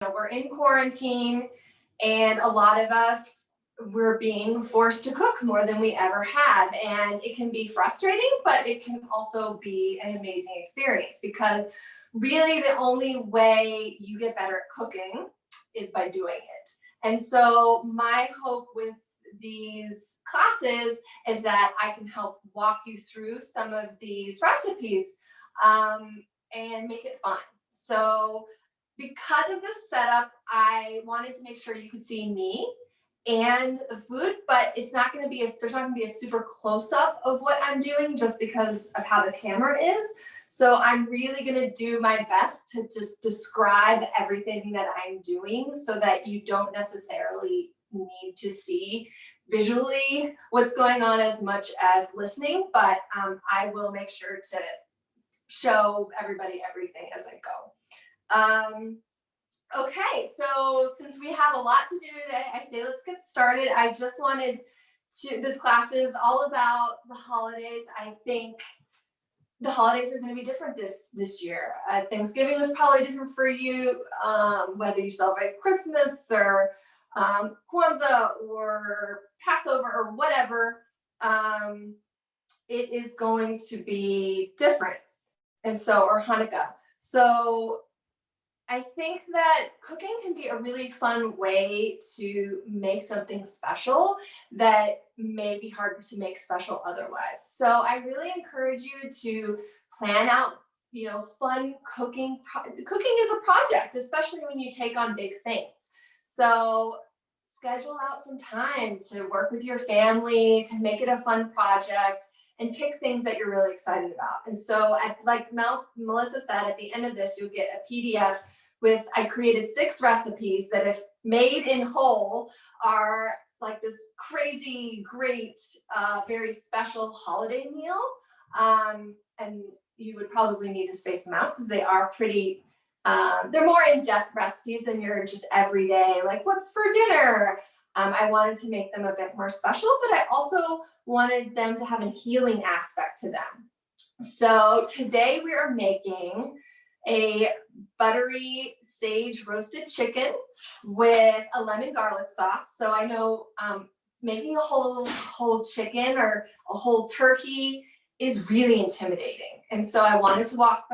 we're in quarantine, and a lot of us, we're being forced to cook more than we ever have. And it can be frustrating, but it can also be an amazing experience, because really the only way you get better at cooking is by doing it. And so my hope with these classes is that I can help walk you through some of these recipes, and make it fun. So because of this setup, I wanted to make sure you could see me and the food, but it's not going to be there's not going to be a super close up of what I'm doing, just because of how the camera is. So I'm really going to do my best to just describe everything that I'm doing, so that you don't necessarily need to see visually what's going on as much as listening, but I will make sure to show everybody everything as I go. Okay, so since we have a lot to do today, I say let's get started. I just wanted this class is all about the holidays. I think the holidays are going to be different this year. Thanksgiving was probably different for you, whether you celebrate Christmas or Kwanzaa or Passover or whatever. It is going to be different, and so, or Hanukkah. So I think that cooking can be a really fun way to make something special that may be hard to make special otherwise. So I really encourage you to plan out, fun cooking. Cooking is a project, especially when you take on big things. So schedule out some time to work with your family, to make it a fun project, and pick things that you're really excited about. And so, like Melissa said, at the end of this, you'll get a PDF I created 6 recipes that, if made in whole, are like this crazy, great, very special holiday meal. And you would probably need to space them out, because they are pretty, they're more in-depth recipes than your just everyday, like, what's for dinner? I wanted to make them a bit more special, but I also wanted them to have a healing aspect to them. So today we are making a buttery sage roasted chicken with a lemon garlic sauce. So I know making a whole chicken or a whole turkey is really intimidating. And so I wanted to walk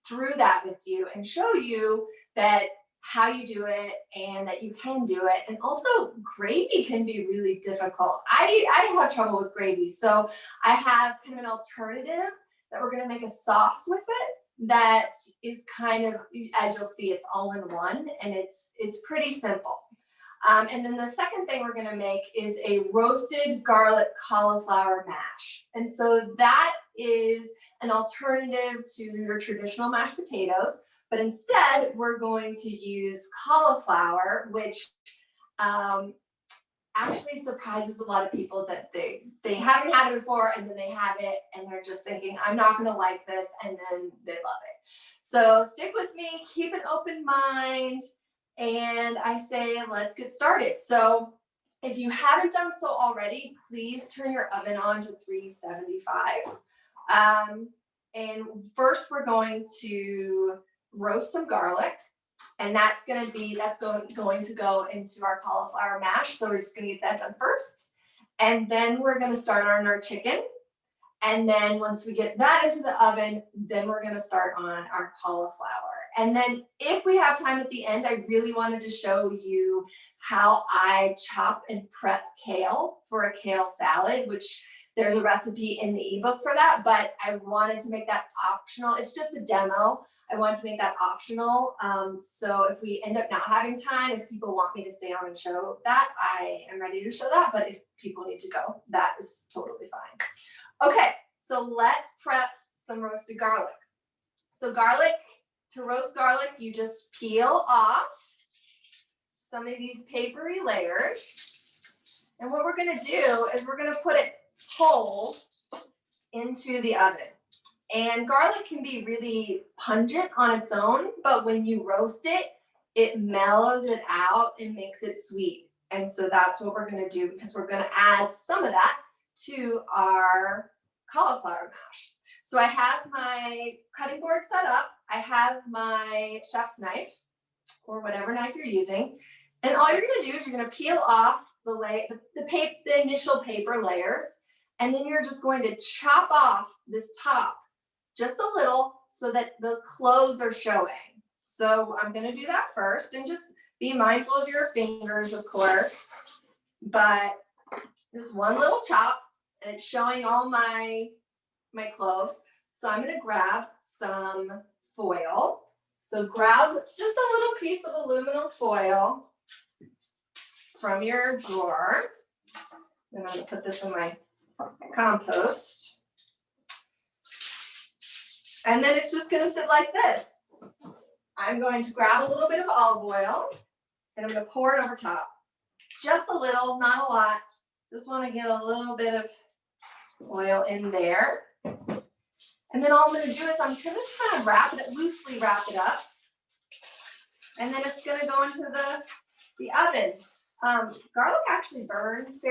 through that with you and show you that how you do it, and that you can do it. And also, gravy can be really difficult. I have trouble with gravy. So I have kind of an alternative that we're going to make a sauce with it that is kind of, as you'll see, it's all in one, and it's pretty simple. And then the second thing we're going to make is a roasted garlic cauliflower mash. And so that is an alternative to your traditional mashed potatoes, but instead we're going to use cauliflower, which actually surprises a lot of people, that they haven't had it before, and then they have it and they're just thinking, I'm not going to like this, and then they love it. So stick with me, keep an open mind, and I say let's get started. So if you haven't done so already, please turn your oven on to 375. And first we're going to roast some garlic. And that's going to go into our cauliflower mash. So we're just going to get that done first. And then we're going to start on our chicken. And then once we get that into the oven, then we're going to start on our cauliflower. And then if we have time at the end, I really wanted to show you how I chop and prep kale for a kale salad, which there's a recipe in the ebook for that, but I wanted to make that optional. It's just a demo. I want to make that optional. So if we end up not having time, if people want me to stay on and show that, I am ready to show that. But if people need to go, that is totally fine. Okay, so let's prep some roasted garlic. So to roast garlic, you just peel off some of these papery layers. And what we're gonna do is we're gonna put it whole into the oven. And garlic can be really pungent on its own, but when you roast it, it mellows it out and makes it sweet. And so that's what we're going to do, because we're going to add some of that to our cauliflower mash. So I have my cutting board set up. I have my chef's knife. or whatever knife you're using. And all you're gonna do is you're gonna peel off the initial paper layers, and then you're just going to chop off this top just a little so that the cloves are showing. So I'm gonna do that first, and just be mindful of your fingers, of course, but just one little chop, and it's showing all my cloves. So I'm gonna grab some foil. So grab just a little piece of aluminum foil from your drawer. And I'm gonna put this in my compost. And then it's just gonna sit like this. I'm going to grab a little bit of olive oil, and I'm gonna pour it over top. Just a little, not a lot. Just wanna get a little bit of oil in there. And then all I'm gonna do is I'm gonna just kind of loosely wrap it up. And then it's gonna go into the oven. Garlic actually burns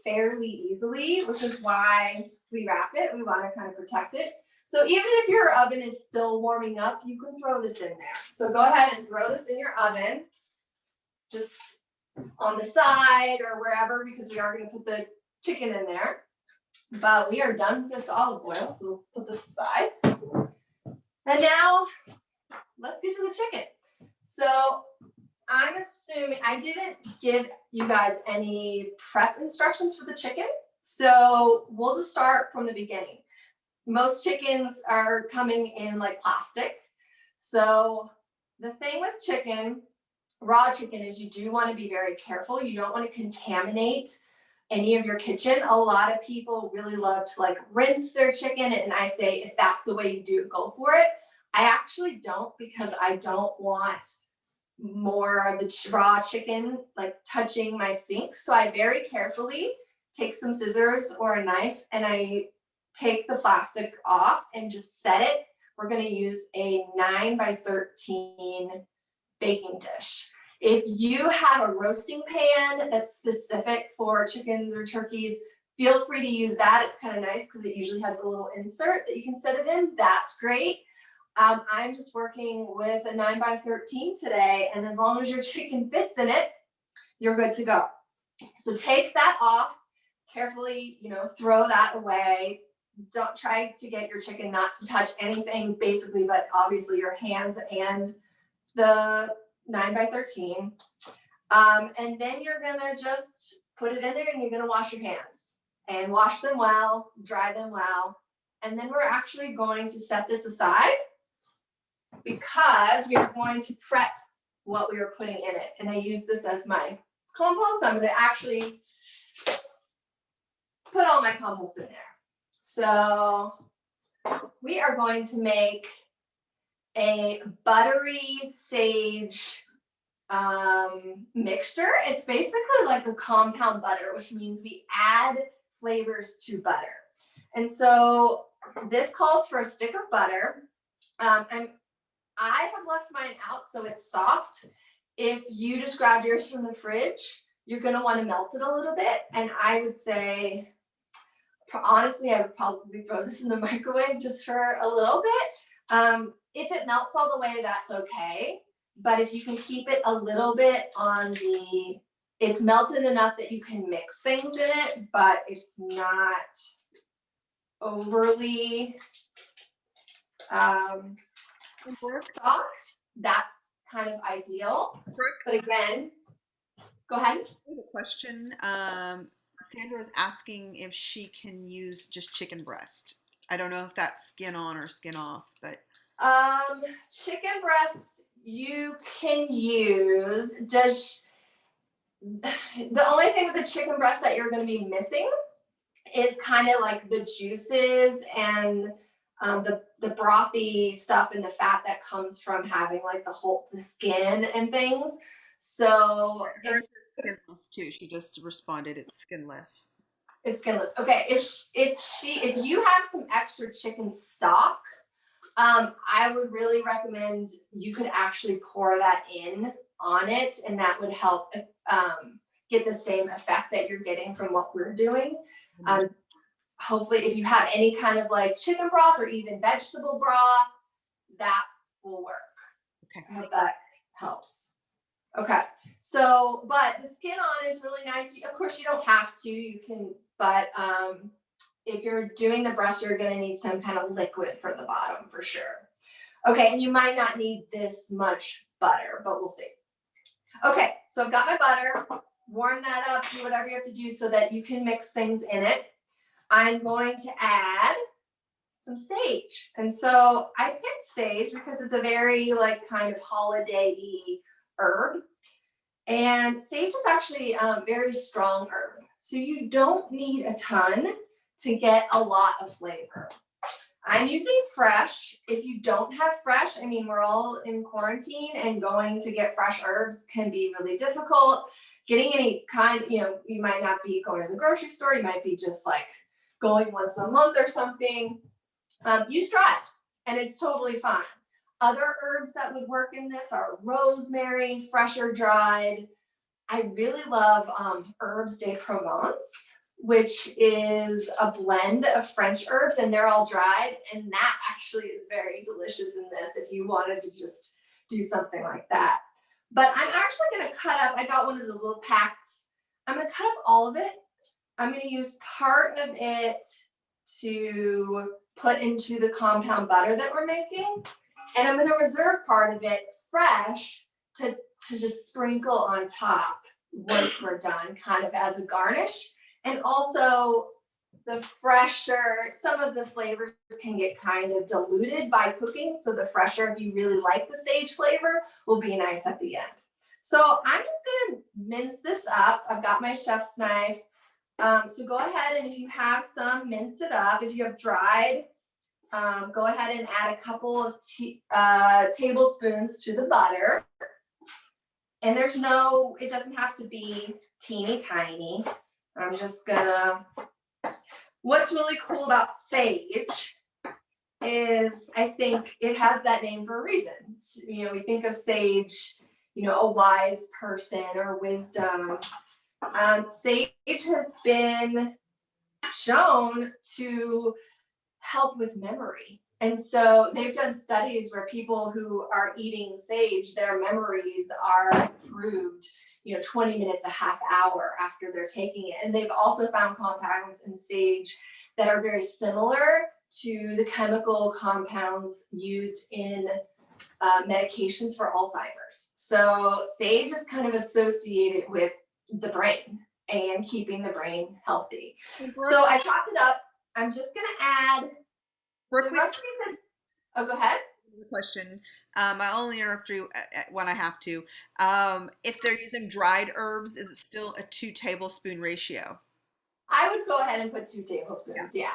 fairly easily, which is why we wrap it. We want to kind of protect it. So even if your oven is still warming up, you can throw this in there. So go ahead and throw this in your oven, just on the side or wherever, because we are going to put the chicken in there. But we are done with this olive oil, so we'll put this aside. And now let's get to the chicken. So I'm assuming I didn't give you guys any prep instructions for the chicken, so we'll just start from the beginning. Most chickens are coming in like plastic. So the thing with chicken, raw chicken, is you do want to be very careful. You don't want to contaminate any of your kitchen. A lot of people really love to like rinse their chicken, and I say if that's the way you do it, go for it. I actually don't, because I don't want more of the raw chicken like touching my sink. So I very carefully take some scissors or a knife, and I take the plastic off and just set it. We're going to use a 9x13 baking dish. If you have a roasting pan that's specific for chickens or turkeys, feel free to use that. It's kind of nice because it usually has a little insert that you can set it in. That's great. I'm just working with a 9x13 today, and as long as your chicken fits in it, you're good to go. So take that off carefully, throw that away. Don't try to get your chicken not to touch anything, basically, but obviously your hands and the 9x13. And then you're gonna just put it in there, and you're gonna wash your hands and wash them well, dry them well. And then we're actually going to set this aside, because we are going to prep what we are putting in it. And I use this as my compost. I'm going to actually put all my compost in there. So we are going to make a buttery sage mixture. It's basically like a compound butter, which means we add flavors to butter. And so this calls for a stick of butter. I have left mine out so it's soft. If you just grabbed yours from the fridge, you're going to want to melt it a little bit. And I would say, honestly, I would probably throw this in the microwave just for a little bit. If it melts all the way, that's okay. But if you can keep it a little bit it's melted enough that you can mix things in it, but it's not overly soft, that's kind of ideal. Brooke, but again, go ahead. I have a question. Sandra is asking if she can use just chicken breast. I don't know if that's skin on or skin off, but Chicken breast you can use. The only thing with the chicken breast that you're going to be missing is kind of like the juices and the brothy stuff and the fat that comes from having like the skin and things. So it's skinless too. She just responded, it's skinless. It's skinless. Okay, if you have some extra chicken stock, I would really recommend you could actually pour that in on it, and that would help get the same effect that you're getting from what we're doing. Hopefully, if you have any kind of like chicken broth or even vegetable broth, that will work. Okay. I hope that helps. Okay. So, but the skin on is really nice. Of course, you don't have to. You can, but if you're doing the brush, you're going to need some kind of liquid for the bottom for sure. Okay, and you might not need this much butter, but we'll see. Okay, so I've got my butter. Warm that up, do whatever you have to do so that you can mix things in it. I'm going to add some sage. And so I picked sage because it's a very like kind of holiday-y herb. And sage is actually a very strong herb. So you don't need a ton to get a lot of flavor. I'm using fresh. If you don't have fresh, I mean, we're all in quarantine and going to get fresh herbs can be really difficult. Getting any kind, you might not be going to the grocery store. You might be just like going once a month or something. Use dried, and it's totally fine. Other herbs that would work in this are rosemary, fresh or dried. I really love herbs de Provence, which is a blend of French herbs, and they're all dried. And that actually is very delicious in this if you wanted to just do something like that. But I'm actually going to cut up, I got one of those little packs. I'm going to cut up all of it. I'm going to use part of it to put into the compound butter that we're making. And I'm going to reserve part of it fresh to just sprinkle on top once we're done, kind of as a garnish. And also the fresher, some of the flavors can get kind of diluted by cooking. So the fresher, if you really like the sage flavor, will be nice at the end. So I'm just going to mince this up. I've got my chef's knife. So go ahead, and if you have some, mince it up. If you have dried, go ahead and add a couple of tablespoons to the butter. And it doesn't have to be teeny tiny. I'm just gonna, what's really cool about sage is I think it has that name for a reason. We think of sage, a wise person or wisdom. Sage has been shown to help with memory. And so they've done studies where people who are eating sage, their memories are improved, 20 minutes, a half hour after they're taking it. And they've also found compounds in sage that are very similar to the chemical compounds used in medications for Alzheimer's. So sage is kind of associated with the brain and keeping the brain healthy. So I chopped it up. I'm just going to add, Brooke, the recipe says, oh, go ahead. Question. I only interrupt you when I have to. If they're using dried herbs, is it still a 2 tablespoon ratio? I would go ahead and put 2 tablespoons. Yeah.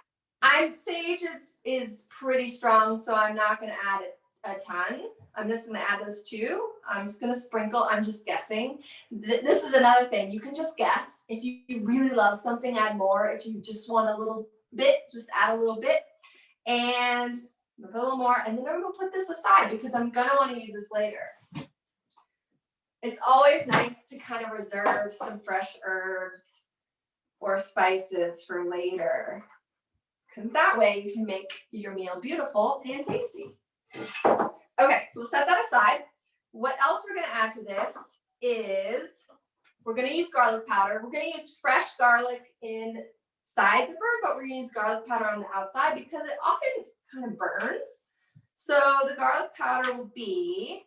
Sage is pretty strong, so I'm not going to add a ton. I'm just going to add those 2. I'm just going to sprinkle. I'm just guessing. This is another thing. You can just guess. If you really love something, add more. If you just want a little bit, just add a little bit. And I'm gonna put a little more, and then I'm gonna put this aside because I'm gonna want to use this later. It's always nice to kind of reserve some fresh herbs or spices for later, because that way you can make your meal beautiful and tasty. Okay, so we'll set that aside. What else we're gonna add to this is we're gonna use garlic powder. We're gonna use fresh garlic inside the bird, but we're gonna use garlic powder on the outside because it often kind of burns. So the garlic powder will be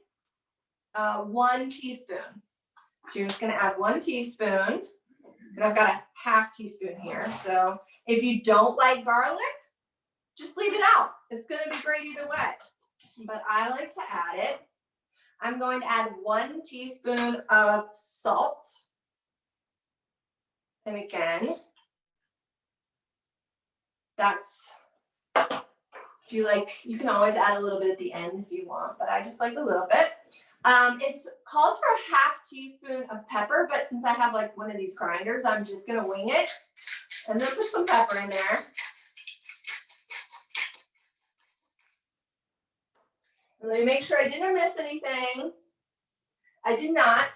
1 teaspoon. So you're just gonna add 1 teaspoon, and I've got a half teaspoon here. So if you don't like garlic, just leave it out. It's gonna be great either way, but I like to add it. I'm going to add 1 teaspoon of salt. And again, that's, if you like, you can always add a little bit at the end if you want, but I just like a little bit. It calls for a half teaspoon of pepper, but since I have like one of these grinders, I'm just gonna wing it and then put some pepper in there. And let me make sure I didn't miss anything. I did not.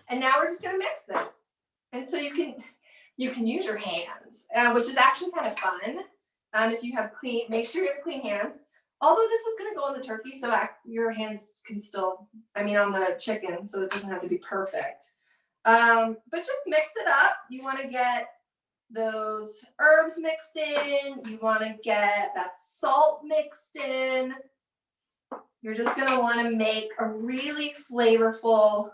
And now we're just gonna mix this. And so you can use your hands, which is actually kind of fun. If you have make sure you have clean hands. Although this is going to go on the turkey, so your hands can still, I mean, on the chicken, so it doesn't have to be perfect. But just mix it up. You want to get those herbs mixed in. You want to get that salt mixed in. You're just going to want to make a really flavorful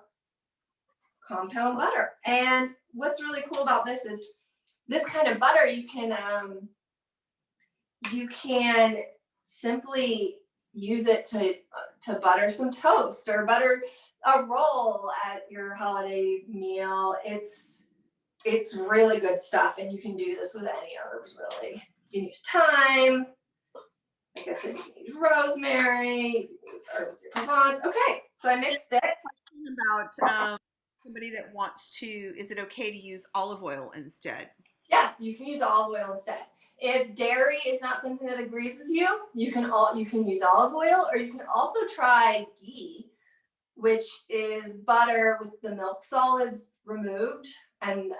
compound butter. And what's really cool about this is this kind of butter you can simply use it to butter some toast or butter a roll at your holiday meal. It's really good stuff, and you can do this with any herbs, really. You can use thyme. Like I said, you can use rosemary. You can use herbs de Provence. Okay, so I mixed it. About somebody that wants to, is it okay to use olive oil instead? Yes, you can use olive oil instead. If dairy is not something that agrees with you, you can use olive oil, or you can also try ghee, which is butter with the milk solids removed. And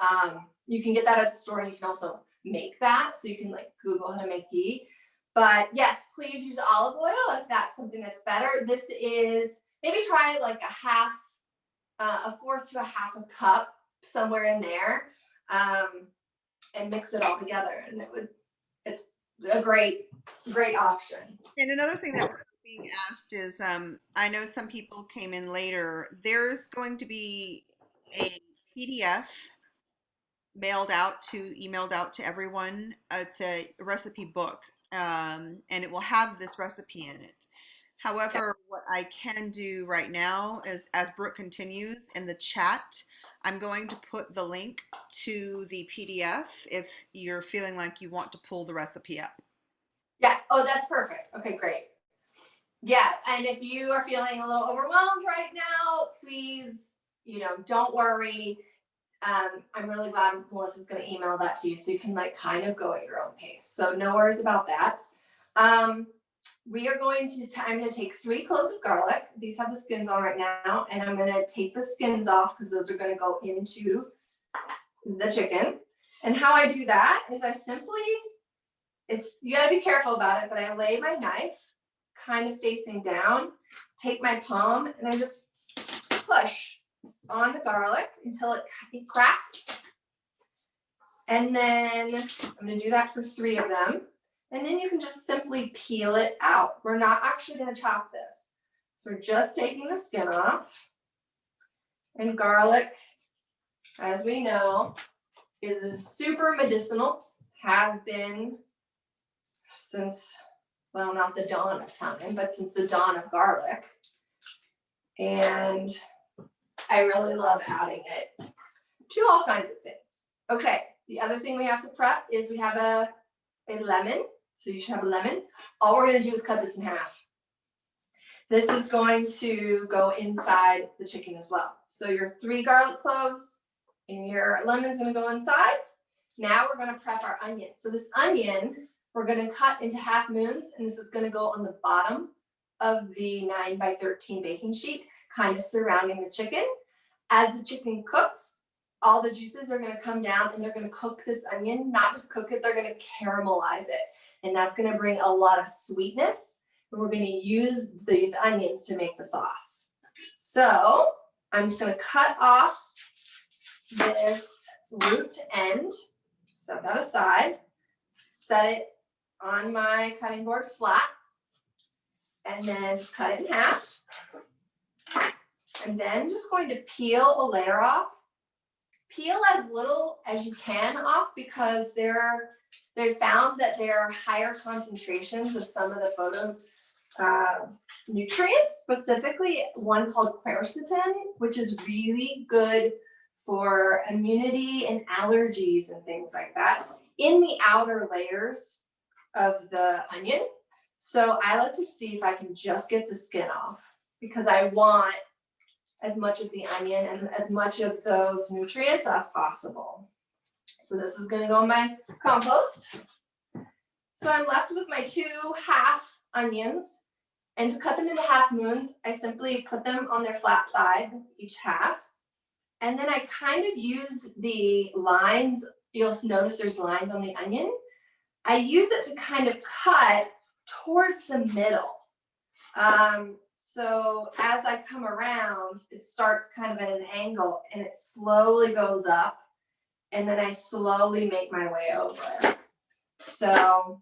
you can get that at the store, and you can also make that. So you can like Google how to make ghee. But yes, please use olive oil if that's something that's better. This is, maybe try like a fourth to a half a cup, somewhere in there, and mix it all together. And it's a great option. And another thing that we're being asked is, I know some people came in later. There's going to be a PDF emailed out to everyone. It's a recipe book, and it will have this recipe in it. However, what I can do right now is, as Brooke continues in the chat, I'm going to put the link to the PDF if you're feeling like you want to pull the recipe up. Yeah. Oh, that's perfect. Okay, great. Yeah, and if you are feeling a little overwhelmed right now, please, don't worry. I'm really glad Melissa's going to email that to you, so you can like kind of go at your own pace. So no worries about that. We are going to, I'm going to take 3 cloves of garlic. These have the skins on right now, and I'm going to take the skins off because those are going to go into the chicken. And how I do that is you got to be careful about it, but I lay my knife kind of facing down, take my palm, and I just push on the garlic until it cracks. And then I'm going to do that for 3 of them. And then you can just simply peel it out. We're not actually going to chop this. So we're just taking the skin off. And garlic, as we know, is super medicinal, has been since, well, not the dawn of time, but since the dawn of garlic. And I really love adding it to all kinds of things. Okay, the other thing we have to prep is we have a lemon. So you should have a lemon. All we're going to do is cut this in half. This is going to go inside the chicken as well. So your 3 garlic cloves and your lemon's going to go inside. Now we're going to prep our onion. So this onion, we're going to cut into half moons, and this is going to go on the bottom of the 9x13 baking sheet, kind of surrounding the chicken. As the chicken cooks, all the juices are going to come down, and they're going to cook this onion, not just cook it, they're going to caramelize it. And that's going to bring a lot of sweetness. And we're going to use these onions to make the sauce. So I'm just going to cut off this root end, set that aside, set it on my cutting board flat, and then just cut it in half. And then just going to peel a layer off. Peel as little as you can off, because they found that there are higher concentrations of some of the nutrients, specifically one called quercetin, which is really good for immunity and allergies and things like that, in the outer layers of the onion. So I like to see if I can just get the skin off, because I want as much of the onion and as much of those nutrients as possible. So this is going to go in my compost. So I'm left with my 2 half onions, and to cut them into half moons, I simply put them on their flat side, each half. And then I kind of use the lines. You'll notice there's lines on the onion. I use it to kind of cut towards the middle. So as I come around, it starts kind of at an angle and it slowly goes up, and then I slowly make my way over. So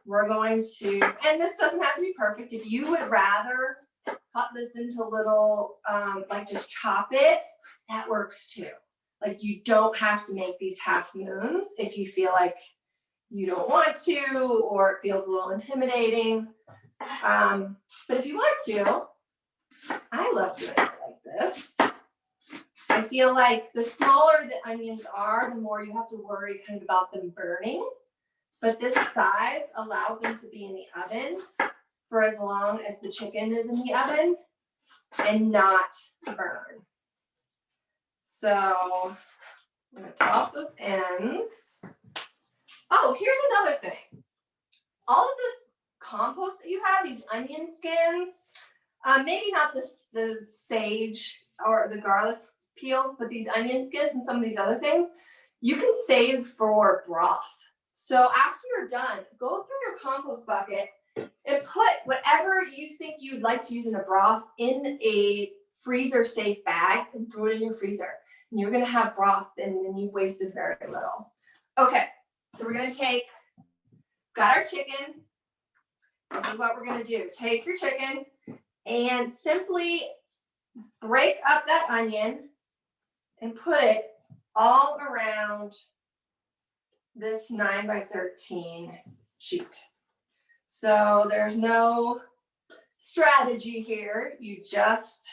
we're going to, and this doesn't have to be perfect. If you would rather cut this into little, like just chop it, that works too. Like you don't have to make these half moons if you feel like you don't want to, or it feels a little intimidating. But if you want to, I love doing it like this. I feel like the smaller the onions are, the more you have to worry kind of about them burning. But this size allows them to be in the oven for as long as the chicken is in the oven and not burn. So I'm gonna toss those ends. Oh, here's another thing. All of this compost that you have, these onion skins, maybe not the sage or the garlic peels, but these onion skins and some of these other things, you can save for broth. So after you're done, go through your compost bucket and put whatever you think you'd like to use in a broth in a freezer safe bag and throw it in your freezer. And you're gonna have broth and then you've wasted very little. Okay, so we're gonna got our chicken. This is what we're gonna do. Take your chicken and simply break up that onion and put it all around this 9x13 sheet. So there's no strategy here. You just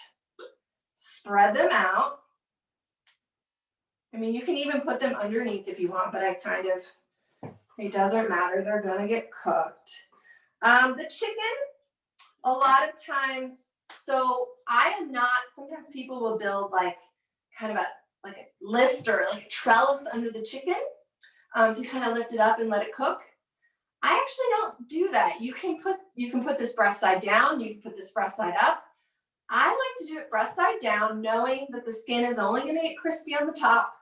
spread them out. I mean, you can even put them underneath if you want, but it doesn't matter. They're gonna get cooked. The chicken, a lot of times, so I am not, sometimes people will build like kind of a lift or like a trellis under the chicken to kind of lift it up and let it cook. I actually don't do that. You can put this breast side down, you can put this breast side up. I like to do it breast side down, knowing that the skin is only gonna get crispy on the top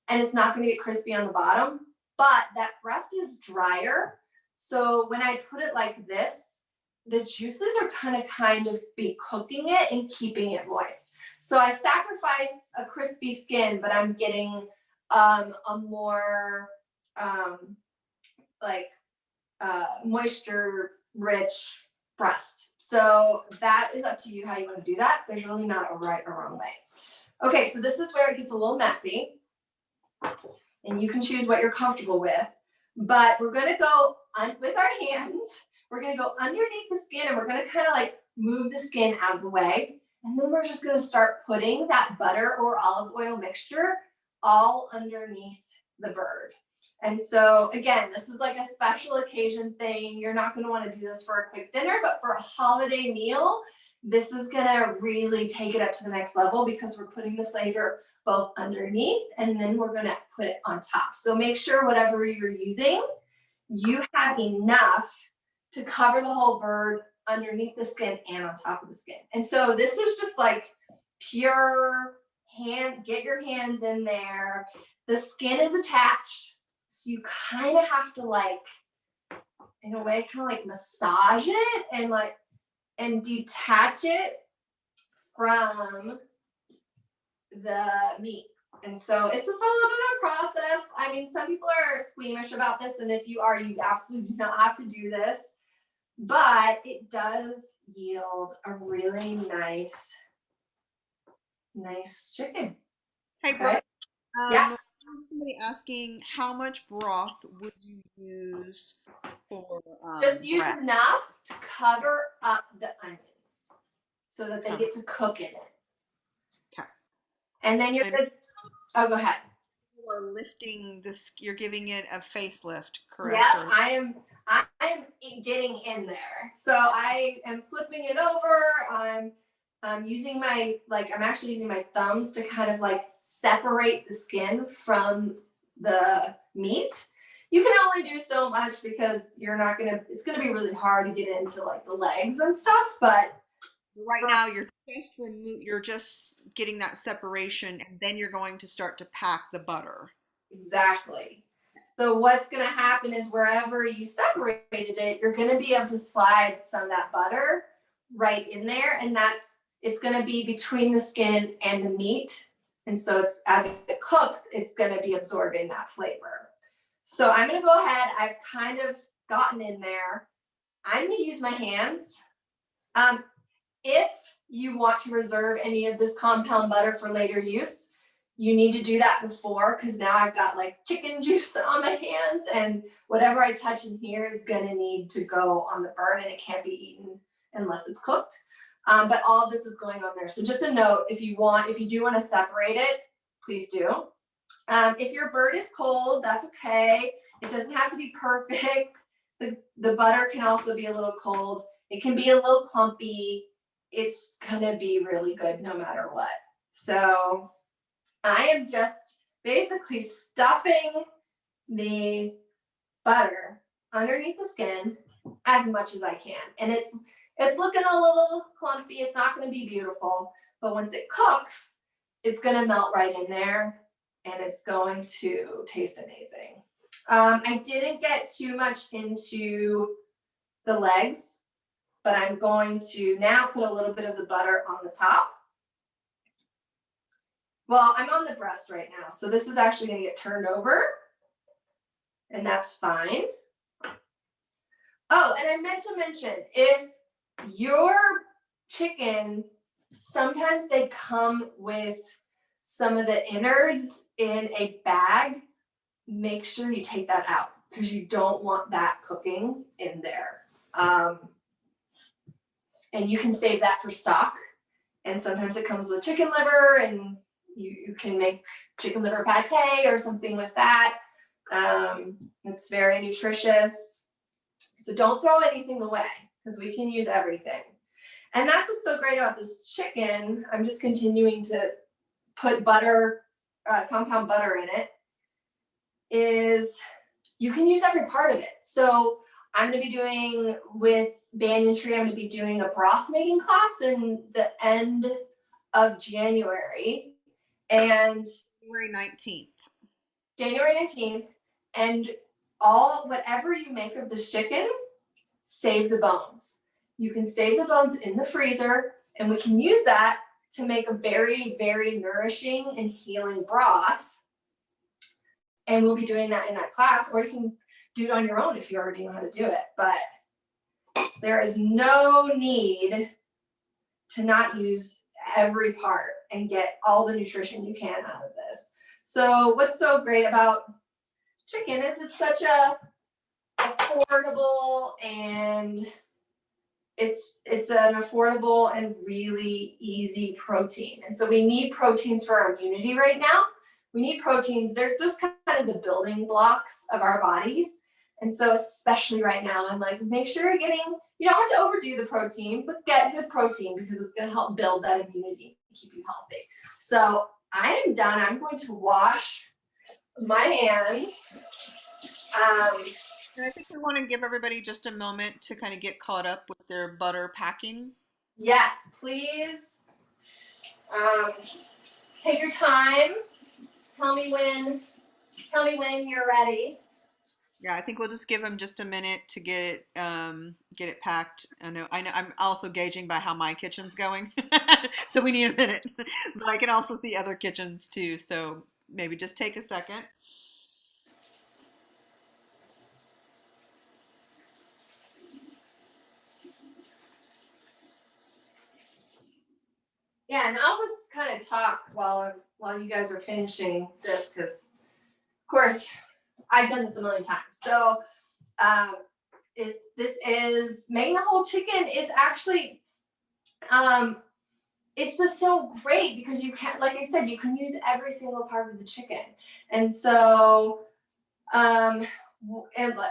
and it's not gonna get crispy on the bottom, but that breast is drier. So when I put it like this, the juices are kind of be cooking it and keeping it moist. So I sacrifice a crispy skin, but I'm getting a more moisture rich breast. So that is up to you how you want to do that. There's really not a right or wrong way. Okay, so this is where it gets a little messy and you can choose what you're comfortable with, but we're going to go with our hands. We're going to go underneath the skin and we're going to kind of like move the skin out of the way. And then we're just going to start putting that butter or olive oil mixture all underneath the bird. And so again, this is like a special occasion thing. You're not going to want to do this for a quick dinner, but for a holiday meal, this is going to really take it up to the next level because we're putting the flavor both underneath and then we're going to put it on top. So make sure whatever you're using, you have enough to cover the whole bird underneath the skin and on top of the skin. And so this is just like pure get your hands in there. The skin is attached. So you kind of have to like, in a way, kind of like massage it and detach it from the meat. And so it's just a little bit of a process. I mean, some people are squeamish about this, and if you are, you absolutely do not have to do this. But it does yield a really nice chicken. Hey, Brooke. Yeah. Somebody asking how much broth would you use for Just use bread? enough to cover up the onions so that they get to cook in it. Okay. And then you're good. Oh, go ahead. You are lifting this. You're giving it a facelift, correct? Yeah, I am getting in there. So I am flipping it over. I'm using I'm actually using my thumbs to kind of like separate the skin from the meat. You can only do so much because it's gonna be really hard to get into like the legs and stuff, but right now you're just getting that separation and then you're going to start to pack the butter. Exactly. So what's going to happen is wherever you separated it, you're going to be able to slide some of that butter right in there. And it's going to be between the skin and the meat. And so it's, as it cooks, it's going to be absorbing that flavor. So I'm going to go ahead. I've kind of gotten in there. I'm going to use my hands. If you want to reserve any of this compound butter for later use, you need to do that before, because now I've got like chicken juice on my hands, and whatever I touch in here is going to need to go on the burn, and it can't be eaten unless it's cooked. But all of this is going on there. So just a note, if you do want to separate it, please do. If your bird is cold, that's okay. It doesn't have to be perfect. The butter can also be a little cold. It can be a little clumpy. It's gonna be really good no matter what. So I am just basically stuffing the butter underneath the skin as much as I can. And it's looking a little clumpy. It's not gonna be beautiful, but once it cooks, it's gonna melt right in there and it's going to taste amazing. I didn't get too much into the legs, but I'm going to now put a little bit of the butter on the top. Well, I'm on the breast right now, so this is actually going to get turned over, and that's fine. Oh, and I meant to mention, if your chicken, sometimes they come with some of the innards in a bag, make sure you take that out because you don't want that cooking in there. And you can save that for stock. And sometimes it comes with chicken liver, and you can make chicken liver pate or something with that. It's very nutritious. So don't throw anything away because we can use everything. And that's what's so great about this chicken. I'm just continuing to put butter, compound butter in it, is you can use every part of it. So I'm going to be doing with Banyan Tree, I'm going to be doing a broth making class in the end of January. And January 19th. January 19th. And whatever you make of this chicken, save the bones. You can save the bones in the freezer, and we can use that to make a very, very nourishing and healing broth. And we'll be doing that in that class, or you can do it on your own if you already know how to do it. But there is no need to not use every part and get all the nutrition you can out of this. So what's so great about chicken is it's such a affordable, and it's an affordable and really easy protein. And so we need proteins for our immunity right now. We need proteins. They're just kind of the building blocks of our bodies. And so especially right now, I'm like, make sure you're getting, you don't have to overdo the protein, but get good protein because it's going to help build that immunity and keep you healthy. So I am done. I'm going to wash my hands. And I think we want to give everybody just a moment to kind of get caught up with their butter packing. Yes, please. Take your time. Tell me when you're ready. Yeah, I think we'll just give them just a minute to get it packed. I know I'm also gauging by how my kitchen's going. So we need a minute. But I can also see other kitchens too, so maybe just take a second. Yeah, and I'll just kind of talk while you guys are finishing this, because of course I've done this a million times. So this is making a whole chicken is actually it's just so great because you can, like I said, you can use every single part of the chicken. And so and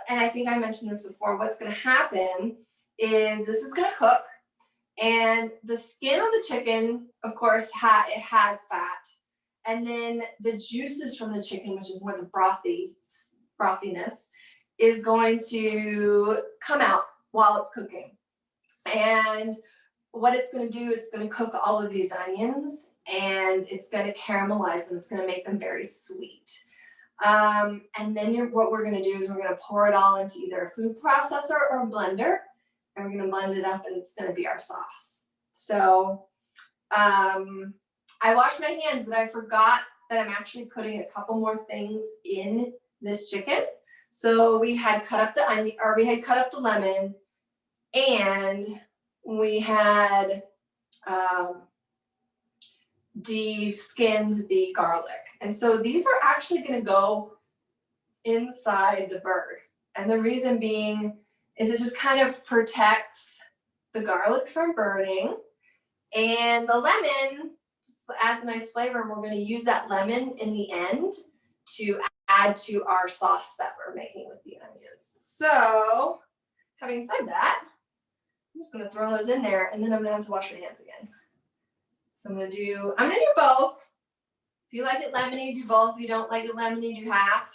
I think I mentioned this before, what's going to happen is this is going to cook, and the skin of the chicken, of course, it has fat, and then the juices from the chicken, which is more the frothiness, is going to come out while it's cooking. And what it's going to do, it's going to cook all of these onions, and it's going to caramelize them. It's going to make them very sweet. And then what we're gonna do is we're gonna pour it all into either a food processor or a blender, and we're gonna blend it up and it's gonna be our sauce. So I washed my hands, but I forgot that I'm actually putting a couple more things in this chicken. So we had cut up the onion, or we had cut up the lemon, and we had de-skinned the garlic. And so these are actually going to go inside the bird. And the reason being is it just kind of protects the garlic from burning. And the lemon just adds a nice flavor. And we're going to use that lemon in the end to add to our sauce that we're making with the onions. So having said that, I'm just going to throw those in there, and then I'm going to have to wash my hands again. So I'm going to do both. If you like it lemony, do both. If you don't like it lemony, do half.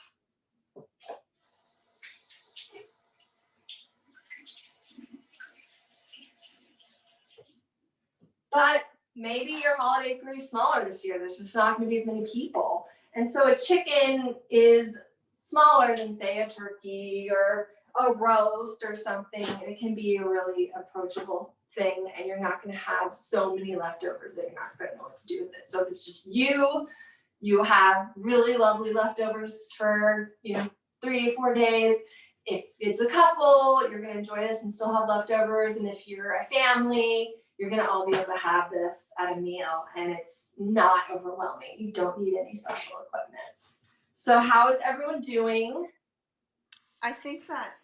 But maybe your holiday is going to be smaller this year. There's just not going to be as many people. And so a chicken is smaller than, say, a turkey or a roast or something. And it can be a really approachable thing. And you're not going to have so many leftovers that you're not going to know what to do with it. So if it's just you have really lovely leftovers for, 3 or 4 days. If it's a couple, you're going to enjoy this and still have leftovers. And if you're a family, you're going to all be able to have this at a meal, and it's not overwhelming. You don't need any special equipment. So how is everyone doing? I think that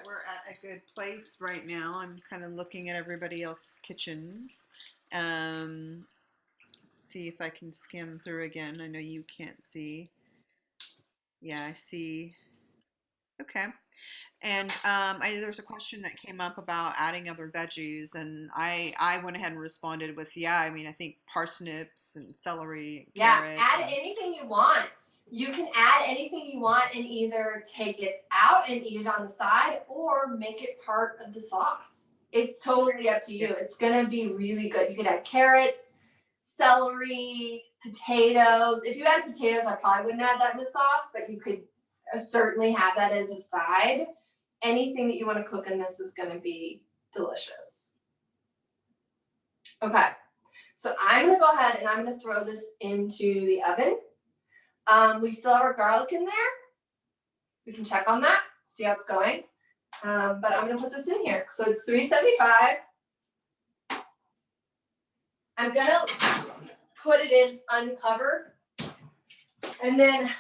we're at a good place right now. I'm kind of looking at everybody else's kitchens. See if I can skim through again. I know you can't see. Yeah, I see. Okay. And there's a question that came up about adding other veggies, and I went ahead and responded with, yeah, I mean, I think parsnips and celery and carrots. Add anything you want. You can add anything you want and either take it out and eat it on the side or make it part of the sauce. It's totally up to you. It's going to be really good. You could add carrots, celery, potatoes. If you add potatoes, I probably wouldn't add that in the sauce, but you could certainly have that as a side. Anything that you want to cook in this is going to be delicious. Okay, so I'm going to go ahead and I'm going to throw this into the oven. We still have our garlic in there. We can check on that, see how it's going. But I'm going to put this in here. So it's 375. I'm going to put it in uncovered and then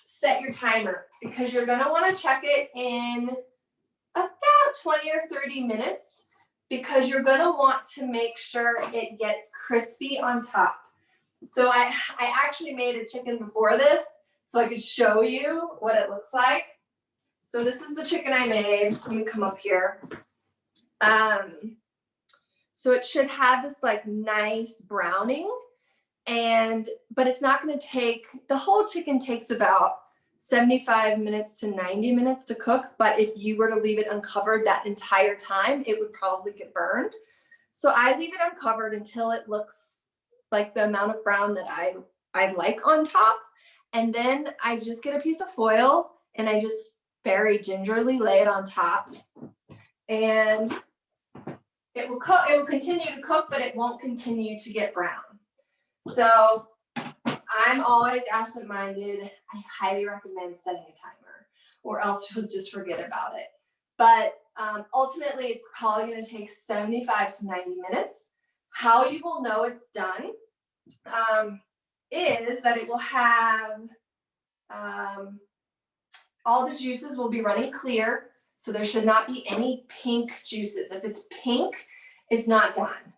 set your timer, because you're going to want to check it in about 20 or 30 minutes, because you're going to want to make sure it gets crispy on top. So I actually made a chicken before this so I could show you what it looks like. So this is the chicken I made. Let me come up here. So it should have this like nice browning, but it's not going to take, the whole chicken takes about 75 minutes to 90 minutes to cook. But if you were to leave it uncovered that entire time, it would probably get burned. So I leave it uncovered until it looks like the amount of brown that I like on top. And then I just get a piece of foil and I just very gingerly lay it on top. And it will cook, it will continue to cook, but it won't continue to get brown. So I'm always absent-minded. I highly recommend setting a timer, or else you'll just forget about it. But ultimately, it's probably going to take 75 to 90 minutes. How you will know it's done is that it will have all the juices will be running clear, so there should not be any pink juices. If it's pink, it's not done.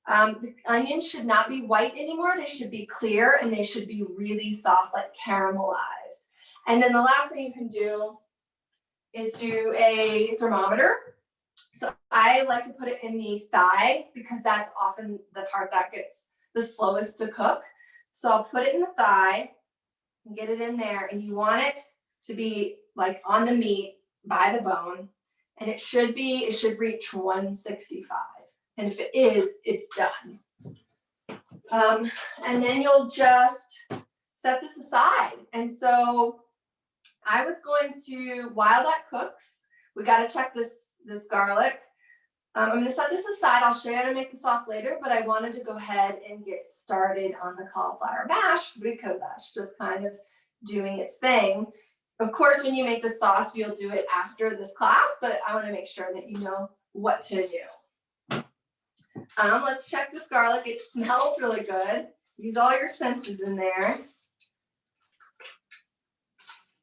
The onions should not be white anymore. They should be clear and they should be really soft, like caramelized. And then the last thing you can do is do a thermometer. So I like to put it in the thigh because that's often the part that gets the slowest to cook. So I'll put it in the thigh and get it in there, and you want it to be like on the meat by the bone, and it should reach 165. And if it is, it's done. And then you'll just set this aside. And so I was going to, while that cooks, we got to check this garlic. I'm going to set this aside. I'll show you how to make the sauce later, but I wanted to go ahead and get started on the cauliflower mash because that's just kind of doing its thing. Of course, when you make the sauce, you'll do it after this class, but I want to make sure that you know what to do. Let's check this garlic. It smells really good. Use all your senses in there.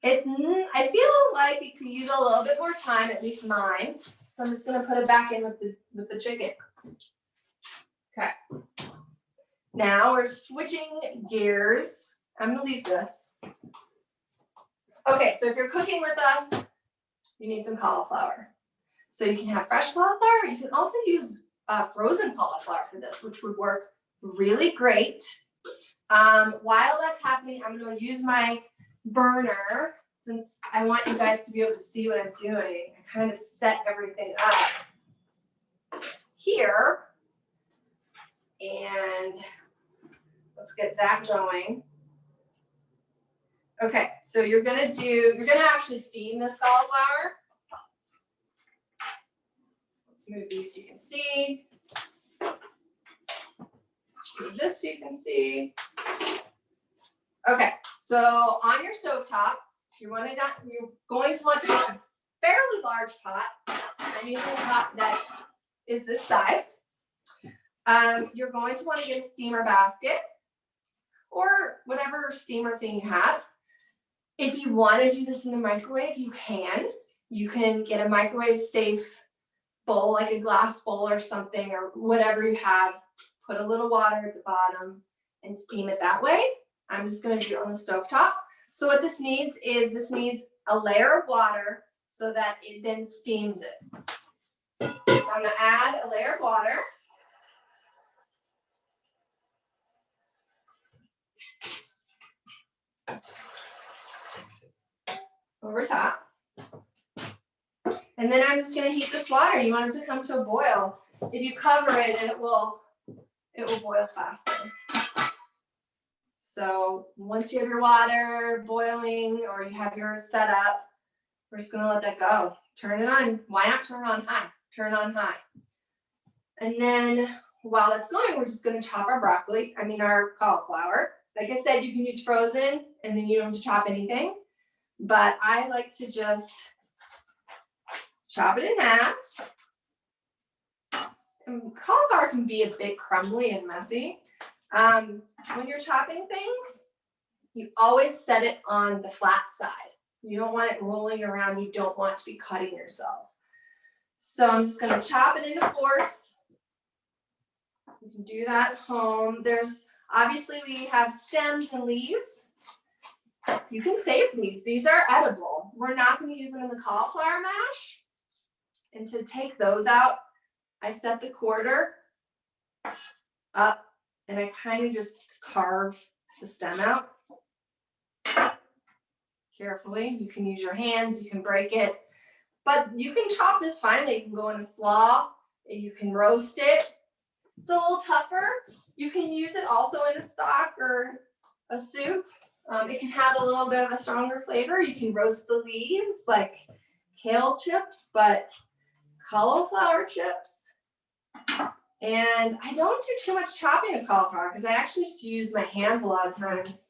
I feel like it could use a little bit more time, at least mine. So I'm just gonna put it back in with the chicken. Okay. Now we're switching gears. I'm gonna leave this. Okay, so if you're cooking with us, you need some cauliflower. So you can have fresh cauliflower. You can also use frozen cauliflower for this, which would work really great. While that's happening, I'm gonna use my burner since I want you guys to be able to see what I'm doing. I kind of set everything up here. And let's get that going. Okay, so you're gonna actually steam this cauliflower. Let's move these so you can see. Move this so you can see. Okay, so on your stovetop, you're going to want to get a fairly large pot. I'm using a pot that is this size. You're going to want to get a steamer basket or whatever steamer thing you have. If you want to do this in the microwave, you can. You can get a microwave safe bowl, like a glass bowl or something, or whatever you have. Put a little water at the bottom and steam it that way. I'm just going to do it on the stovetop. So what this needs is a layer of water so that it then steams it. So I'm going to add a layer of water. Over top. And then I'm just going to heat this water. You want it to come to a boil. If you cover it, it will boil faster. So once you have your water boiling or you have yours set up, we're just going to let that go. Turn it on. Why not turn it on high? Turn it on high. And then while that's going, we're just going to chop our cauliflower. Like I said, you can use frozen and then you don't have to chop anything. But I like to just chop it in half. And cauliflower can be a bit crumbly and messy. When you're chopping things, you always set it on the flat side. You don't want it rolling around. You don't want to be cutting yourself. So I'm just going to chop it into fourths. You can do that at home. Obviously we have stems and leaves. You can save these. These are edible. We're not going to use them in the cauliflower mash. And to take those out, I set the quarter up and I kind of just carve the stem out. Carefully. You can use your hands. You can break it. But you can chop this finely. You can go in a slaw. You can roast it. It's a little tougher. You can use it also in a stock or a soup. It can have a little bit of a stronger flavor. You can roast the leaves like kale chips, but cauliflower chips. And I don't do too much chopping of cauliflower because I actually just use my hands a lot of times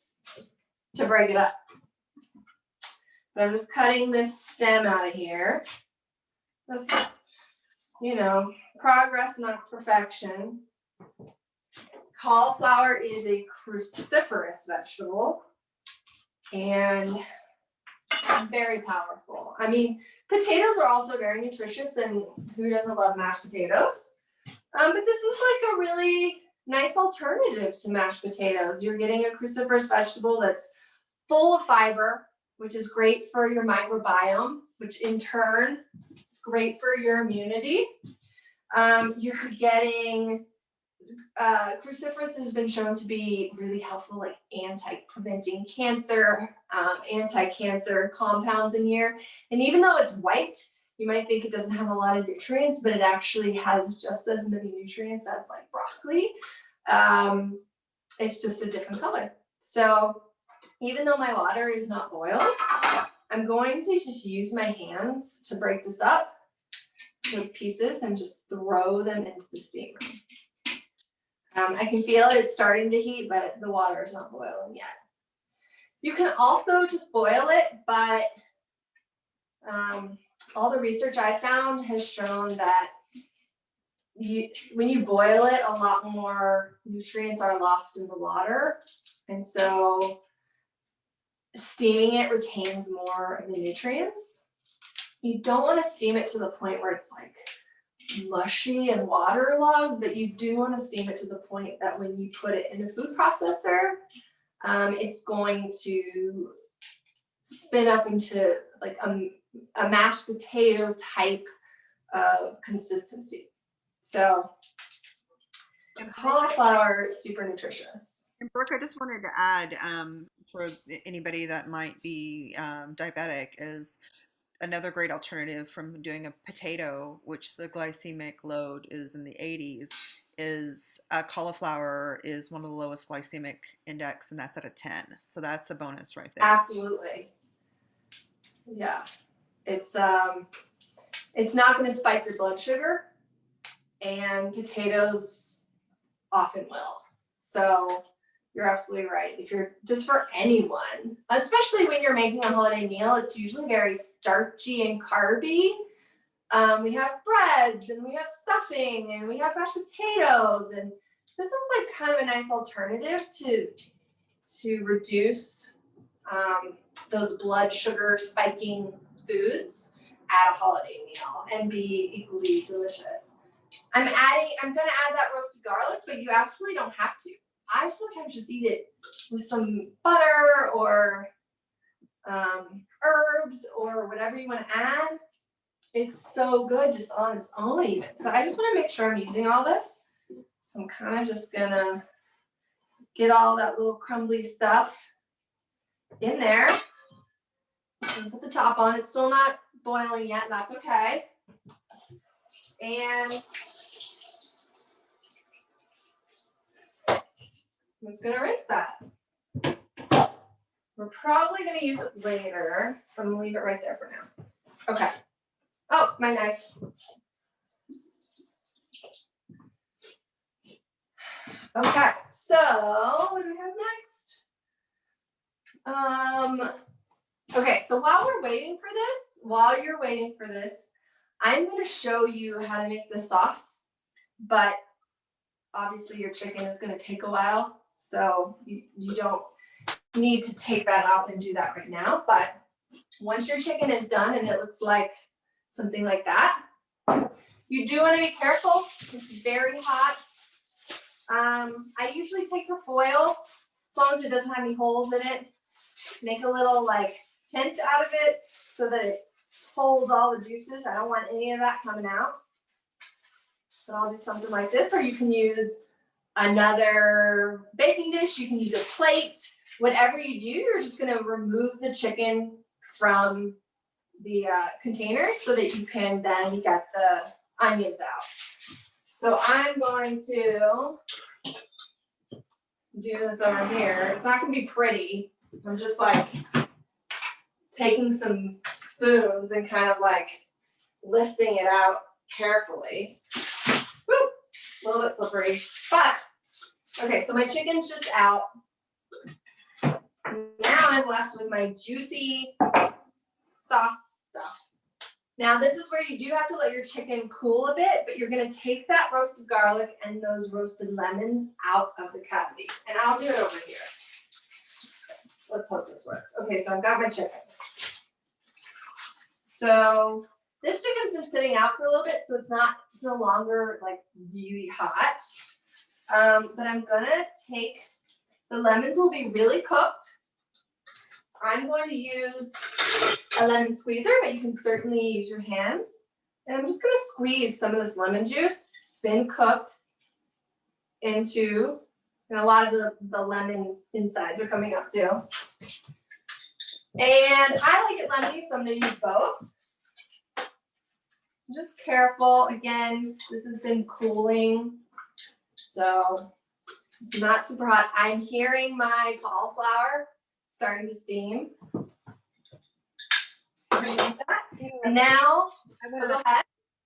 to break it up. But I'm just cutting this stem out of here. Just, progress, not perfection. Cauliflower is a cruciferous vegetable and very powerful. I mean, potatoes are also very nutritious, and who doesn't love mashed potatoes? But this is like a really nice alternative to mashed potatoes. You're getting a cruciferous vegetable that's full of fiber, which is great for your microbiome, which in turn is great for your immunity. You're getting cruciferous has been shown to be really helpful, like preventing cancer, anti-cancer compounds in here. And even though it's white, you might think it doesn't have a lot of nutrients, but it actually has just as many nutrients as like broccoli. It's just a different color. So even though my water is not boiled, I'm going to just use my hands to break this up into pieces and just throw them into the steamer. I can feel it's starting to heat, but the water is not boiling yet. You can also just boil it, but all the research I found has shown that when you boil it, a lot more nutrients are lost in the water. And so steaming it retains more of the nutrients. You don't want to steam it to the point where it's like mushy and waterlogged, but you do want to steam it to the point that when you put it in a food processor, it's going to spin up into like a mashed potato type of consistency. So cauliflower is super nutritious. And Brooke, I just wanted to add for anybody that might be diabetic, is another great alternative from doing a potato, which the glycemic load is in the 80s, is cauliflower is one of the lowest glycemic index, and that's at a 10. So that's a bonus right there. Absolutely. Yeah. It's not going to spike your blood sugar, and potatoes often will. So you're absolutely right. If you're just for anyone, especially when you're making a holiday meal, it's usually very starchy and carby. We have breads and we have stuffing and we have mashed potatoes, and this is like kind of a nice alternative to reduce those blood sugar spiking foods at a holiday meal and be equally delicious. I'm gonna add that roasted garlic, but you absolutely don't have to. I sometimes just eat it with some butter or herbs or whatever you want to add. It's so good just on its own even. So I just want to make sure I'm using all this. So I'm kind of just gonna get all that little crumbly stuff in there and put the top on. It's still not boiling yet, that's okay. And I'm just gonna rinse that. We're probably gonna use it later. I'm gonna leave it right there for now. Okay. Oh, my knife. Okay, so what do we have next? Okay, so while you're waiting for this, I'm gonna show you how to make the sauce, but obviously your chicken is gonna take a while, so you don't need to take that out and do that right now. But once your chicken is done and it looks like something like that, you do want to be careful. It's very hot. I usually take the foil, as long as it doesn't have any holes in it, make a little like tint out of it so that it holds all the juices. I don't want any of that coming out. So I'll do something like this, or you can use another baking dish. You can use a plate. Whatever you do, you're just going to remove the chicken from the containers so that you can then get the onions out. So I'm going to do this over here. It's not going to be pretty. I'm just like taking some spoons and kind of like lifting it out carefully. Woo! A little bit slippery, but okay, so my chicken's just out. Now I'm left with my juicy sauce stuff. Now this is where you do have to let your chicken cool a bit, but you're gonna take that roasted garlic and those roasted lemons out of the cavity. And I'll do it over here. Let's hope this works. Okay, so I've got my chicken. So this chicken's been sitting out for a little bit, so it's no longer like really hot. But I'm gonna take, the lemons will be really cooked. I'm going to use a lemon squeezer, but you can certainly use your hands. And I'm just going to squeeze some of this lemon juice. It's been cooked into, and a lot of the lemon insides are coming out too. And I like it lemony, so I'm going to use both. Just careful. Again, this has been cooling, so it's not super hot. I'm hearing my cauliflower starting to steam. And now, go ahead.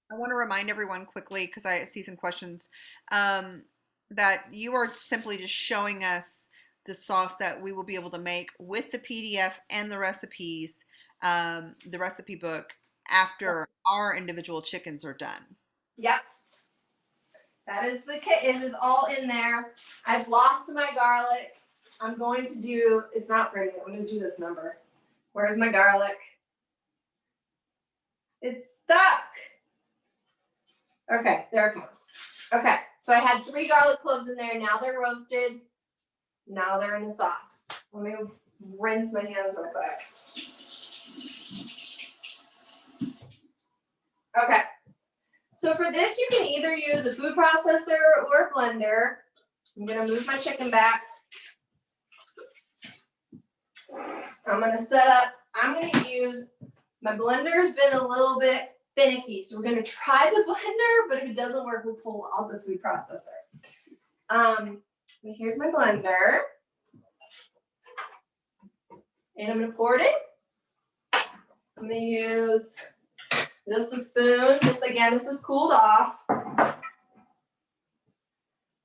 I want to remind everyone quickly, because I see some questions, that you are simply just showing us the sauce that we will be able to make with the PDF and the recipes, the recipe book, after our individual chickens are done. Yep. That is the kit. It is all in there. I've lost my garlic. I'm going to do, it's not pretty. I'm going to do this number. Where's my garlic? It's stuck. Okay, there it comes. Okay, so I had 3 garlic cloves in there. Now they're roasted. Now they're in the sauce. Let me rinse my hands real quick. Okay. So for this, you can either use a food processor or a blender. I'm gonna move my chicken back. I'm gonna use, my blender's been a little bit finicky, so we're gonna try the blender, but if it doesn't work, we'll pull out the food processor. Here's my blender. And I'm gonna pour it in. I'm gonna use just a spoon. This is cooled off. But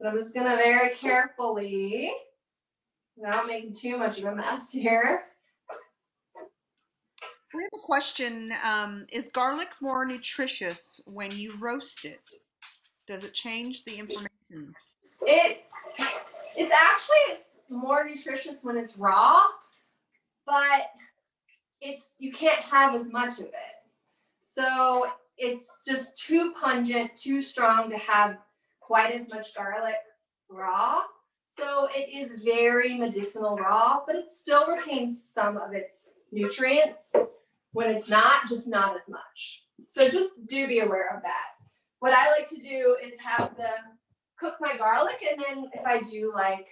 I'm just gonna very carefully, without making too much of a mess here. We have a question. Is garlic more nutritious when you roast it? Does it change the information? It's actually more nutritious when it's raw, but you can't have as much of it. So it's just too pungent, too strong to have quite as much garlic raw. So it is very medicinal raw, but it still retains some of its nutrients. When it's not, just not as much. So just do be aware of that. What I like to do is cook my garlic, and then if I do like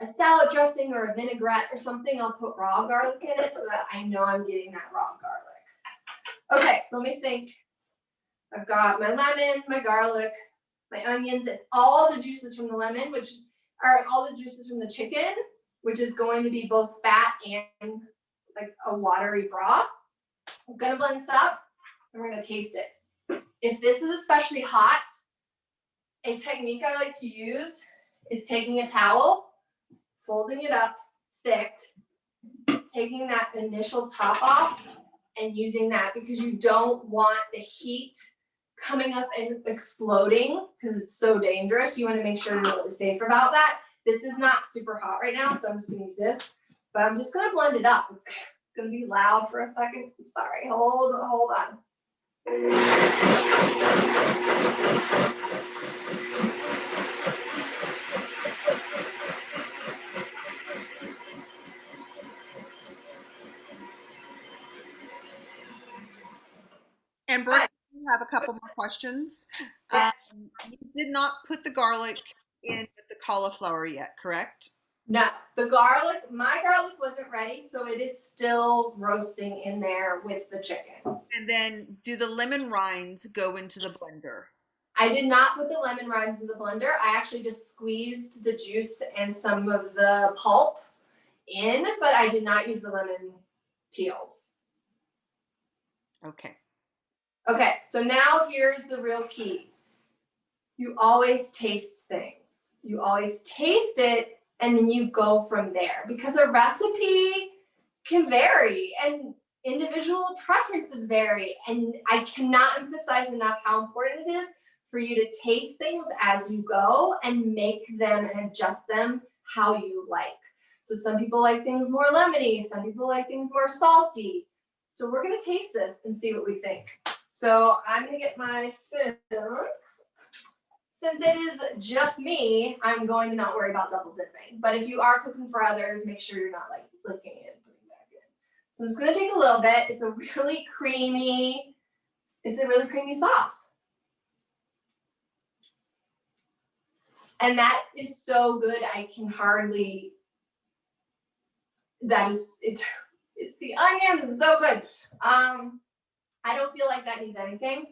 a salad dressing or a vinaigrette or something, I'll put raw garlic in it so that I know I'm getting that raw garlic. Okay, so let me think. I've got my lemon, my garlic, my onions, and all the juices from the lemon, which are all the juices from the chicken, which is going to be both fat and like a watery broth. I'm gonna blend this up and we're gonna taste it. If this is especially hot, a technique I like to use is taking a towel, folding it up thick, taking that initial top off and using that, because you don't want the heat coming up and exploding because it's so dangerous. You want to make sure you're really safe about that. This is not super hot right now, so I'm just gonna use this, but I'm just gonna blend it up. It's gonna be loud for a second. Sorry, hold on. And Brooke, you have a couple more questions. Yes. You did not put the garlic in with the cauliflower yet, correct? No, my garlic wasn't ready, so it is still roasting in there with the chicken. And then do the lemon rinds go into the blender? I did not put the lemon rinds in the blender. I actually just squeezed the juice and some of the pulp in, but I did not use the lemon peels. Okay. Okay, so now here's the real key. You always taste things. You always taste it, and then you go from there, because a recipe can vary and individual preferences vary. And I cannot emphasize enough how important it is for you to taste things as you go and make them and adjust them how you like. So some people like things more lemony, some people like things more salty. So we're gonna taste this and see what we think. So I'm gonna get my spoons. Since it is just me, I'm going to not worry about double dipping. But if you are cooking for others, make sure you're not like licking it and putting it back in. So I'm just gonna take a little bit. It's a really creamy sauce. And that is so good, I can hardly, it's the onions, it's so good. I don't feel like that needs anything.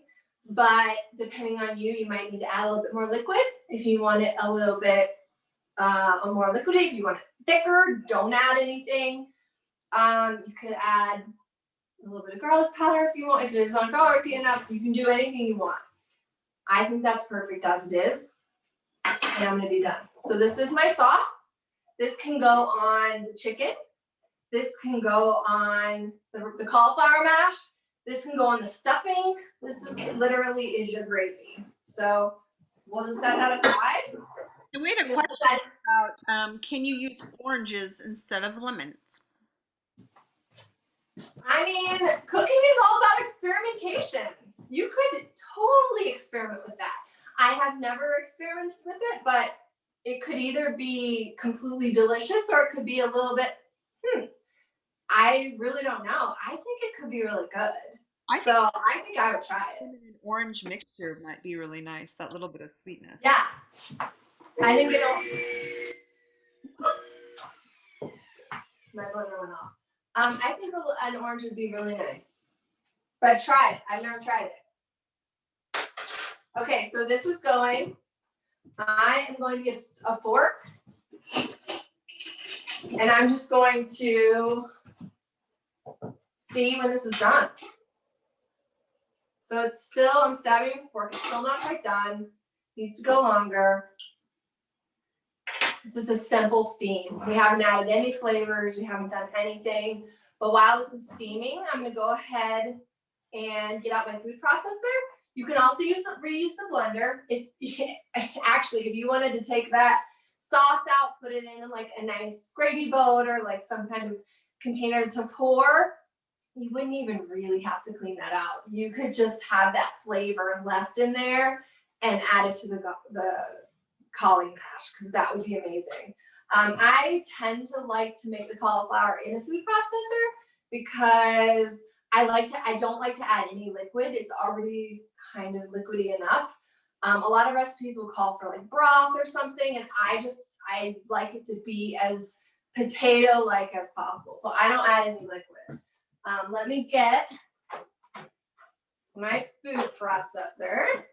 But depending on you, you might need to add a little bit more liquid if you want it a little bit more liquidy. If you want it thicker, don't add anything. You could add a little bit of garlic powder if you want. If it is not garlicky enough, you can do anything you want. I think that's perfect as it is. And I'm gonna be done. So this is my sauce. This can go on the chicken. This can go on the cauliflower mash. This can go on the stuffing. This is literally is your gravy. So we'll just set that aside. And we had a question about can you use oranges instead of lemons? I mean, cooking is all about experimentation. You could totally experiment with that. I have never experimented with it, but it could either be completely delicious or it could be a little bit, I really don't know. I think it could be really good. I think I would try it. Lemon and orange mixture might be really nice, that little bit of sweetness. Yeah. I think it'll. My blender went off. I think an orange would be really nice. But try it. I've never tried it. Okay, so this is going. I am going to get a fork. And I'm just going to see when this is done. So it's still, I'm stabbing with a fork. It's still not quite done. Needs to go longer. It's just a simple steam. We haven't added any flavors. We haven't done anything. But while this is steaming, I'm going to go ahead and get out my food processor. You can also reuse the blender. If you wanted to take that sauce out, put it in like a nice gravy boat or like some kind of container to pour, you wouldn't even really have to clean that out. You could just have that flavor left in there and add it to the cauli mash, because that would be amazing. I tend to like to make the cauliflower in a food processor because I don't like to add any liquid. It's already kind of liquidy enough. A lot of recipes will call for like broth or something, and I like it to be as potato-like as possible. So I don't add any liquid. Let me get my food processor,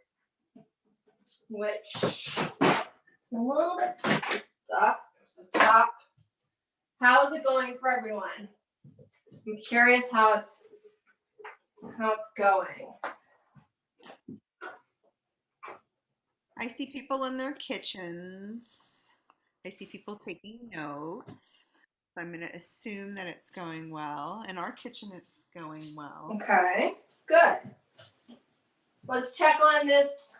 which is a little bit stuck. There's the top. How is it going for everyone? I'm curious how it's going. I see people in their kitchens. I see people taking notes. So I'm going to assume that it's going well. In our kitchen, it's going well. Okay, good. Let's check on this.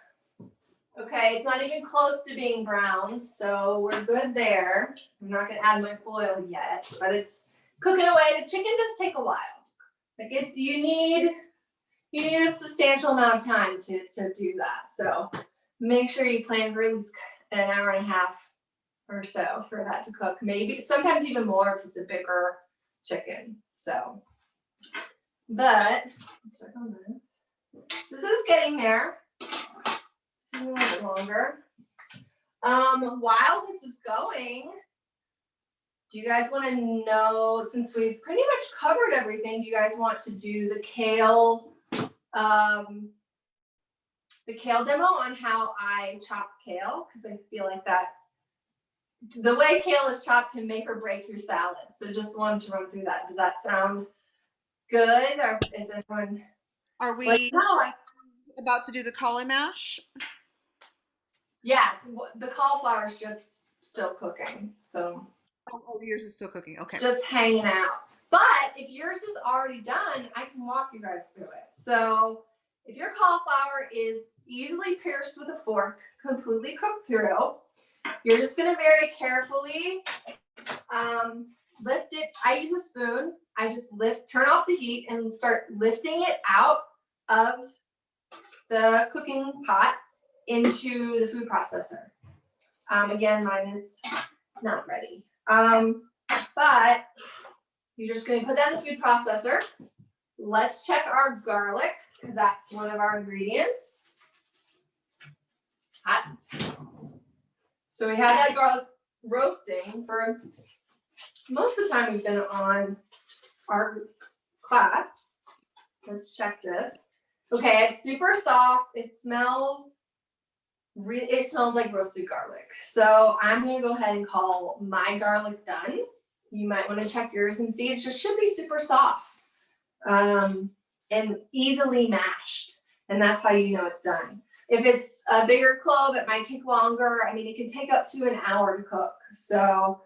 Okay, it's not even close to being browned, so we're good there. I'm not going to add my foil yet, but it's cooking away. The chicken does take a while. Like you need a substantial amount of time to do that. So make sure you plan for at least an hour and a half or so for that to cook. Maybe sometimes even more if it's a bigger chicken. So, but let's check on this. This is getting there. It's a little bit longer. While this is going, do you guys want to know, since we've pretty much covered everything, do you guys want to do the kale demo on how I chop kale? Because I feel like that the way kale is chopped can make or break your salad. So just wanted to run through that. Does that sound good? Or is everyone? Are we about to do the cauli mash? Yeah, the cauliflower is just still cooking. So. Oh, yours is still cooking. Okay. Just hanging out. But if yours is already done, I can walk you guys through it. So if your cauliflower is easily pierced with a fork, completely cooked through, you're just going to very carefully lift it. I use a spoon. I just turn off the heat and start lifting it out of the cooking pot into the food processor. Again, mine is not ready. But you're just going to put that in the food processor. Let's check our garlic, because that's one of our ingredients. Hot. So we have that garlic roasting for most of the time we've been on our class. Let's check this. Okay, it's super soft. It smells it smells like roasted garlic. So I'm gonna go ahead and call my garlic done. You might want to check yours and see. It just should be super soft and easily mashed. And that's how you know it's done. If it's a bigger clove, it might take longer. I mean, it can take up to an hour to cook. So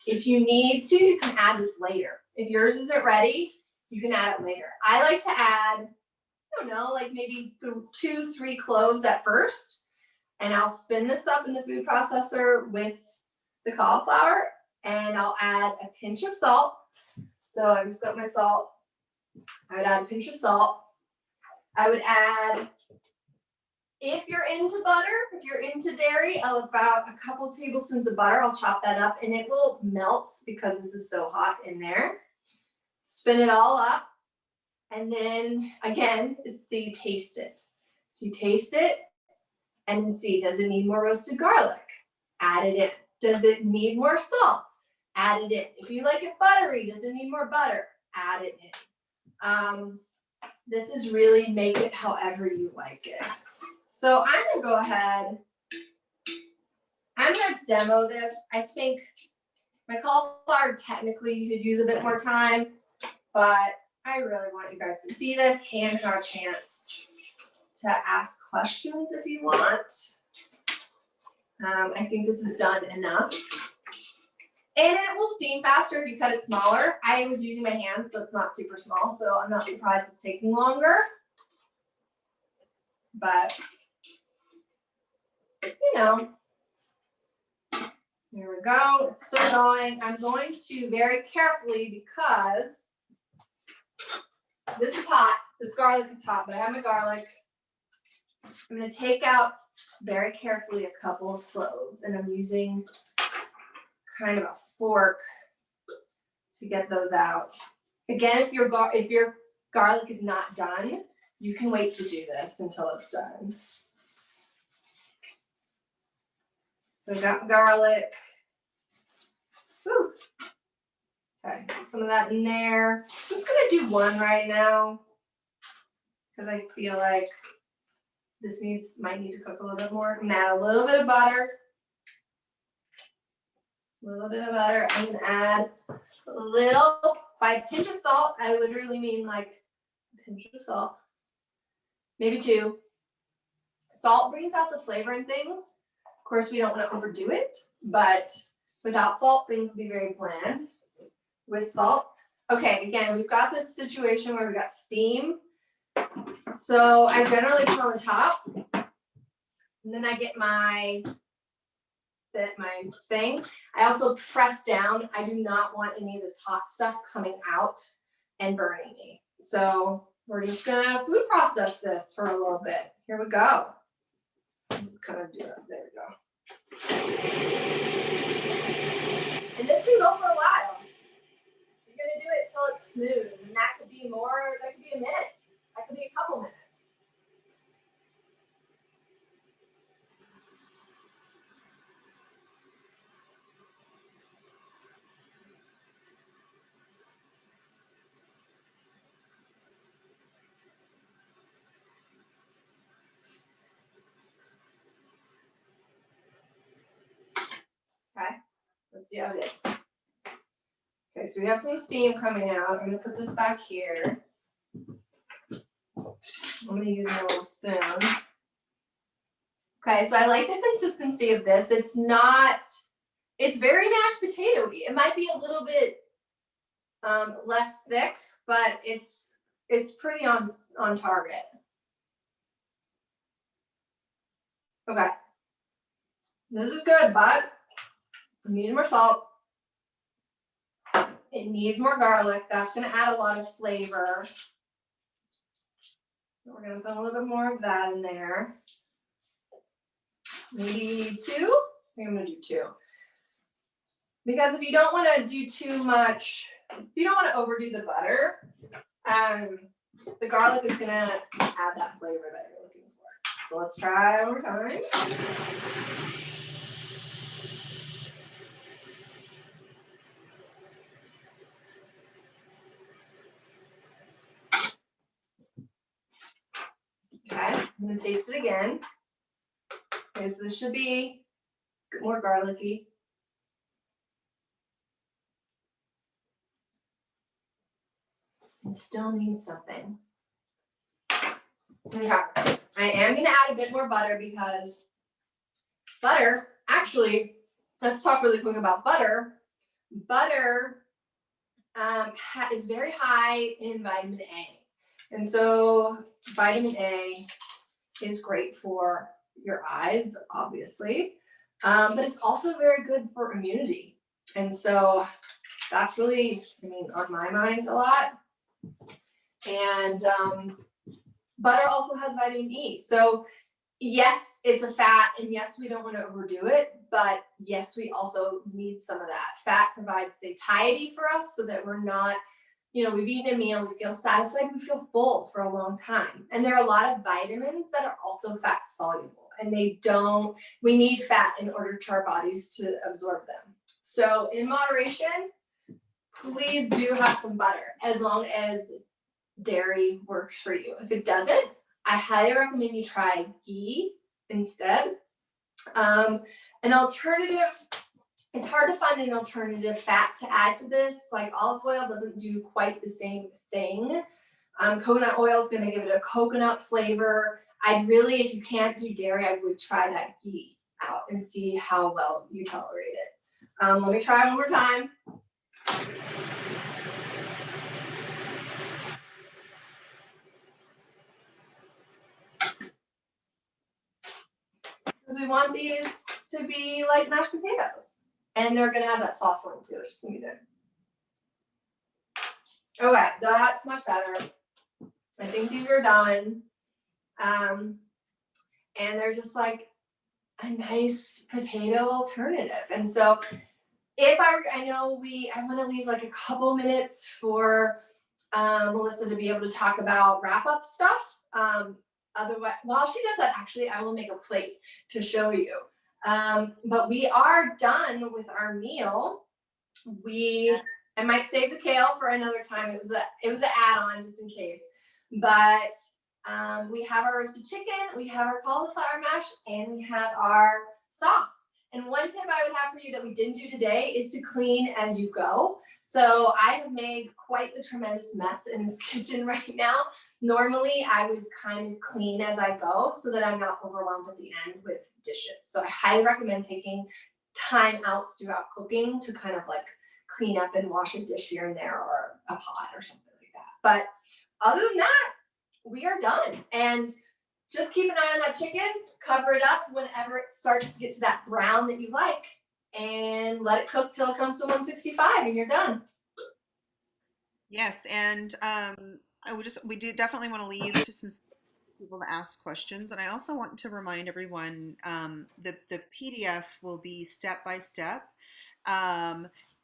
if you need to, you can add this later. If yours isn't ready, you can add it later. I like to add, I don't know, like maybe 2-3 cloves at first. And I'll spin this up in the food processor with the cauliflower, and I'll add a pinch of salt. So I just got my salt. I would add a pinch of salt. I would add, if you're into butter, if you're into dairy, about a couple tablespoons of butter. I'll chop that up and it will melt because this is so hot in there. Spin it all up. And then again, it's the taste it. So you taste it and then see, does it need more roasted garlic? Add it in. Does it need more salt? Add it in. If you like it buttery, does it need more butter? Add it in. This is really make it however you like it. So I'm gonna go ahead. I'm gonna demo this. I think my cauliflower, technically you could use a bit more time, but I really want you guys to see this and have a chance to ask questions if you want. I think this is done enough. And it will steam faster if you cut it smaller. I was using my hands, so it's not super small, so I'm not surprised it's taking longer. But, you know, here we go. It's still going. I'm going to very carefully, because this is hot. This garlic is hot, but I have my garlic. I'm going to take out very carefully a couple of cloves, and I'm using kind of a fork to get those out. Again, if your garlic is not done, you can wait to do this until it's done. So I got garlic. Whew. Okay, some of that in there. I'm just gonna do one right now because I feel like this might need to cook a little bit more. I'm gonna add a little bit of butter. A little bit of butter. I'm gonna add a little, by a pinch of salt, I literally mean like a pinch of salt, maybe 2. Salt brings out the flavor in things. Of course, we don't want to overdo it, but without salt, things will be very bland. With salt, okay, again, we've got this situation where we got steam. So I generally put on the top, and then I get my thing. I also press down. I do not want any of this hot stuff coming out and burning me. So we're just gonna food process this for a little bit. Here we go. I'm just gonna do it. There we go. And this can go for a while. You're gonna do it till it's smooth, and that could be more. That could be a minute. That could be a couple minutes. Okay, let's see how it is. Okay, so we have some steam coming out. I'm gonna put this back here. I'm gonna use my little spoon. Okay, so I like the consistency of this. It's very mashed potato-y. It might be a little bit less thick, but it's pretty on target. Okay, this is good, but it needs more salt. It needs more garlic. That's gonna add a lot of flavor. We're gonna put a little bit more of that in there. Maybe 2. I think I'm gonna do 2. Because if you don't want to do too much, if you don't want to overdo the butter, the garlic is gonna add that flavor that you're looking for. So let's try one more time. Okay, I'm gonna taste it again. Okay, so this should be more garlicky. It still needs something. Okay, I am gonna add a bit more butter because butter, actually, let's talk really quick about butter. Butter is very high in vitamin A. And so vitamin A is great for your eyes, obviously, but it's also very good for immunity. And so that's really, I mean, on my mind a lot. And butter also has vitamin E. So yes, it's a fat, and yes, we don't want to overdo it, but yes, we also need some of that. Fat provides satiety for us so that we're not, we've eaten a meal, we feel satisfied, we feel full for a long time. And there are a lot of vitamins that are also fat soluble, and we need fat in order for our bodies to absorb them. So in moderation, please do have some butter as long as dairy works for you. If it doesn't, I highly recommend you try ghee instead. An alternative, it's hard to find an alternative fat to add to this. Like olive oil doesn't do quite the same thing. Coconut oil is going to give it a coconut flavor. I'd really, if you can't do dairy, I would try that ghee out and see how well you tolerate it. Let me try one more time. Because we want these to be like mashed potatoes. And they're gonna have that sauce on them too, which is gonna be good. Okay, that's much better. I think these are done. And they're just like a nice potato alternative. And so I want to leave like a couple minutes for Melissa to be able to talk about wrap up stuff. Otherwise, while she does that, actually, I will make a plate to show you. But we are done with our meal. I might save the kale for another time. It was an add-on just in case. But we have our roasted chicken, we have our cauliflower mash, and we have our sauce. And one tip I would have for you that we didn't do today is to clean as you go. So I have made quite the tremendous mess in this kitchen right now. Normally, I would kind of clean as I go so that I'm not overwhelmed at the end with dishes. So I highly recommend taking time outs throughout cooking to kind of like clean up and wash a dish here and there or a pot or something like that. But other than that, we are done. And just keep an eye on that chicken, cover it up whenever it starts to get to that brown that you like, and let it cook till it comes to 165 and you're done. Yes, and we do definitely want to leave some people to ask questions, and I also want to remind everyone the PDF will be step by step.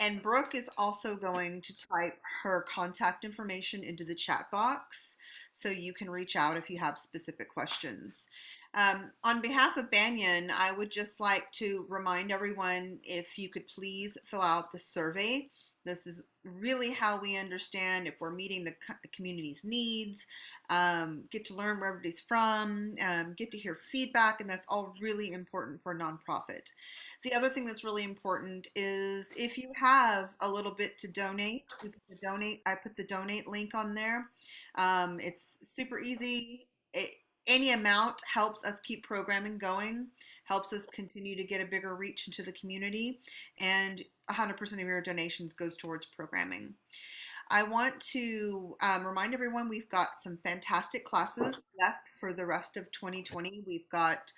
And Brooke is also going to type her contact information into the chat box so you can reach out if you have specific questions. On behalf of Banyan, I would just like to remind everyone if you could please fill out the survey. This is really how we understand if we're meeting the community's needs, get to learn where everybody's from, get to hear feedback, and that's all really important for a nonprofit. The other thing that's really important is if you have a little bit to donate, I put the donate link on there. It's super easy. Any amount helps us keep programming going, helps us continue to get a bigger reach into the community, and 100% of your donations goes towards programming. I want to remind everyone we've got some fantastic classes left for the rest of 2020. We've got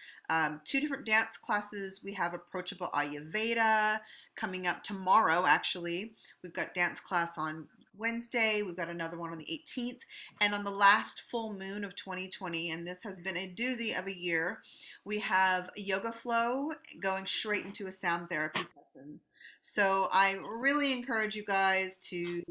2 different dance classes. We have Approachable Ayurveda coming up tomorrow, actually. We've got dance class on Wednesday. We've got another one on the 18th. And on the last full moon of 2020, and this has been a doozy of a year, we have Yoga Flow going straight into a sound therapy session. So I really encourage you guys to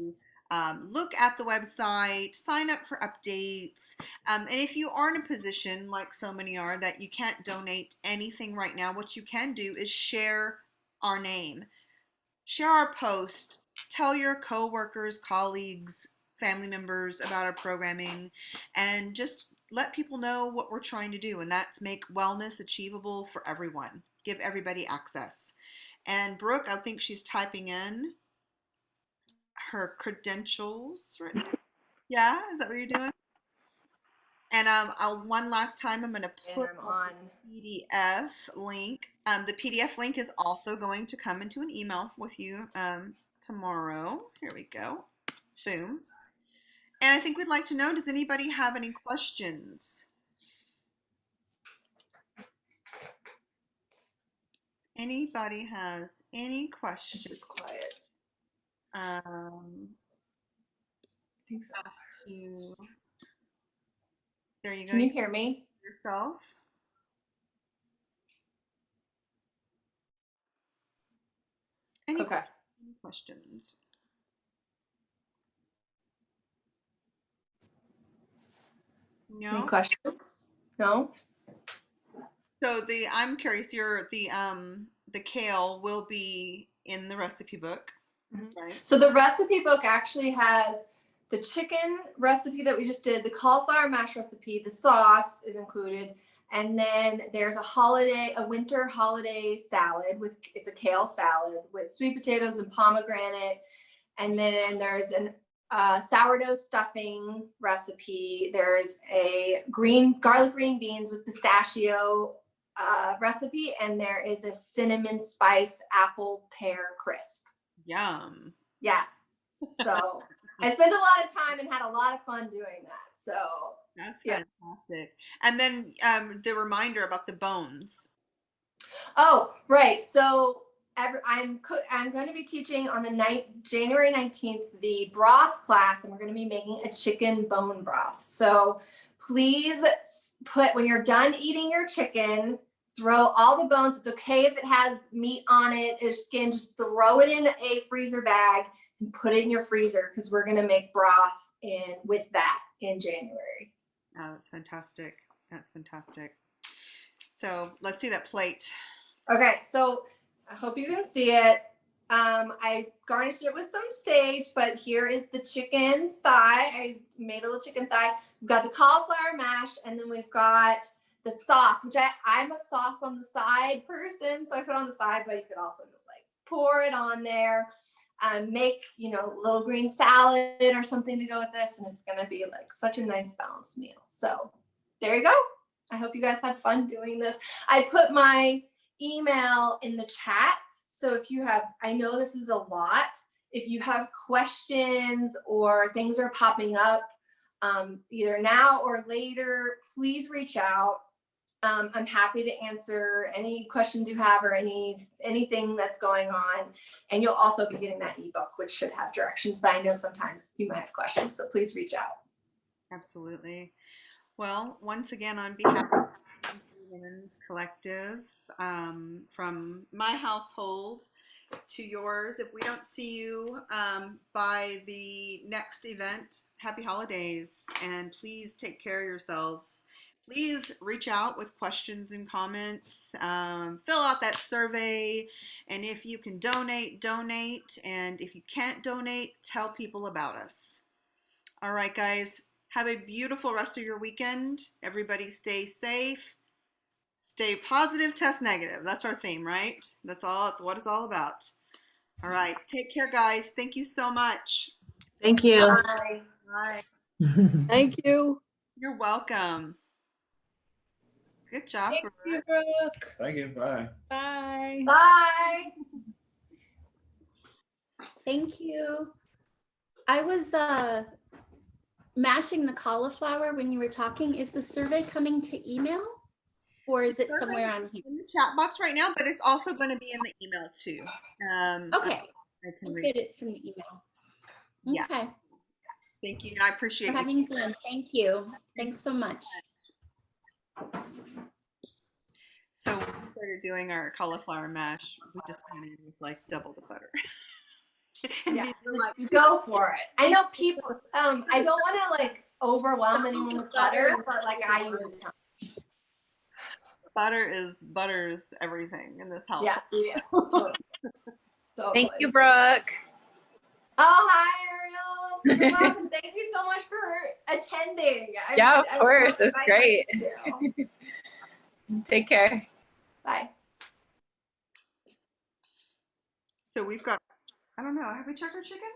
look at the website, sign up for updates, and if you are in a position, like so many are, that you can't donate anything right now, what you can do is share our name. Share our post. Tell your coworkers, colleagues, family members about our programming, and just let people know what we're trying to do, and that's make wellness achievable for everyone. Give everybody access. And Brooke, I think she's typing in her credentials right now. Yeah, is that what you're doing? And one last time, I'm going to And put I'm up on. the PDF link. The PDF link is also going to come into an email with you tomorrow. Here we go. Boom. And I think we'd like to know, does anybody have any questions? Anybody has any It's questions? just quiet. Um, I think so. There you go. Can you hear me? Yourself. Any Okay. questions? Any No. questions? No? So I'm curious. The kale will be in the recipe book, right? So the recipe book actually has the chicken recipe that we just did, the cauliflower mash recipe, the sauce is included, and then there's a winter holiday salad it's a kale salad with sweet potatoes and pomegranate, and then there's an sourdough stuffing recipe. There's a garlic green beans with pistachio recipe, and there is a cinnamon spice apple pear crisp. Yum. Yeah. So I spent a lot of time and had a lot of fun doing that. So That's yeah. fantastic. And then the reminder about the bones. Oh, right. So I'm going to be teaching on January 19th the broth class, and we're going to be making a chicken bone broth. So please when you're done eating your chicken, throw all the bones. It's okay if it has meat on it or skin. Just throw it in a freezer bag and put it in your freezer, because we're going to make broth with that in January. Oh, that's fantastic. That's fantastic. So let's see that plate. Okay, so I hope you can see it. I garnished it with some sage, but here is the chicken thigh. I made a little chicken thigh. We've got the cauliflower mash, and then we've got the sauce, which I'm a sauce on the side person, so I put on the side, but you could also just like pour it on there. Make, little green salad or something to go with this, and it's gonna be like such a nice balanced meal. So there you go. I hope you guys had fun doing this. I put my email in the chat. So if you have, I know this is a lot, if you have questions or things are popping up either now or later, please reach out. I'm happy to answer any questions you have or anything that's going on. And you'll also be getting that ebook, which should have directions, but I know sometimes you might have questions, so please reach out. Absolutely. Well, once again, on behalf of Women's Collective, from my household to yours, if we don't see you by the next event, happy holidays, and please take care of yourselves. Please reach out with questions and comments. Fill out that survey, and if you can donate, and if you can't donate, tell people about us. All right, guys, have a beautiful rest of your weekend. Everybody stay safe. Stay positive, test negative. That's our theme, right? That's all. It's what it's all about. All right. Take care, guys. Thank you so much. Thank you. Bye. Bye. Thank you. You're welcome. Good job, Thank Brooke. you, Brooke. Thank you. Bye. Bye. Bye. Thank you. I was mashing the cauliflower when you were talking. Is the survey coming to email, or is it somewhere on here? In the chat box right now, but it's also going to be in the email too. Okay, I can I'll read. get it from the email. Yeah. Okay. Thank you, and I appreciate We're you. having fun. Thank you. Thanks so much. So when we started doing our cauliflower mash, we just went in with like double the butter. And Yeah, these were like just go for it. I know people, I don't want to like overwhelm anyone with butter, but like I use a ton. butter is everything in this house. Yeah. Totally. Thank you, Brooke. Oh, hi, Ariel. You're welcome. Thank you so much for attending. Yeah, of I course. love It's my great. friends too. Take care. Bye. So we've got, I don't know, have we checked our chicken?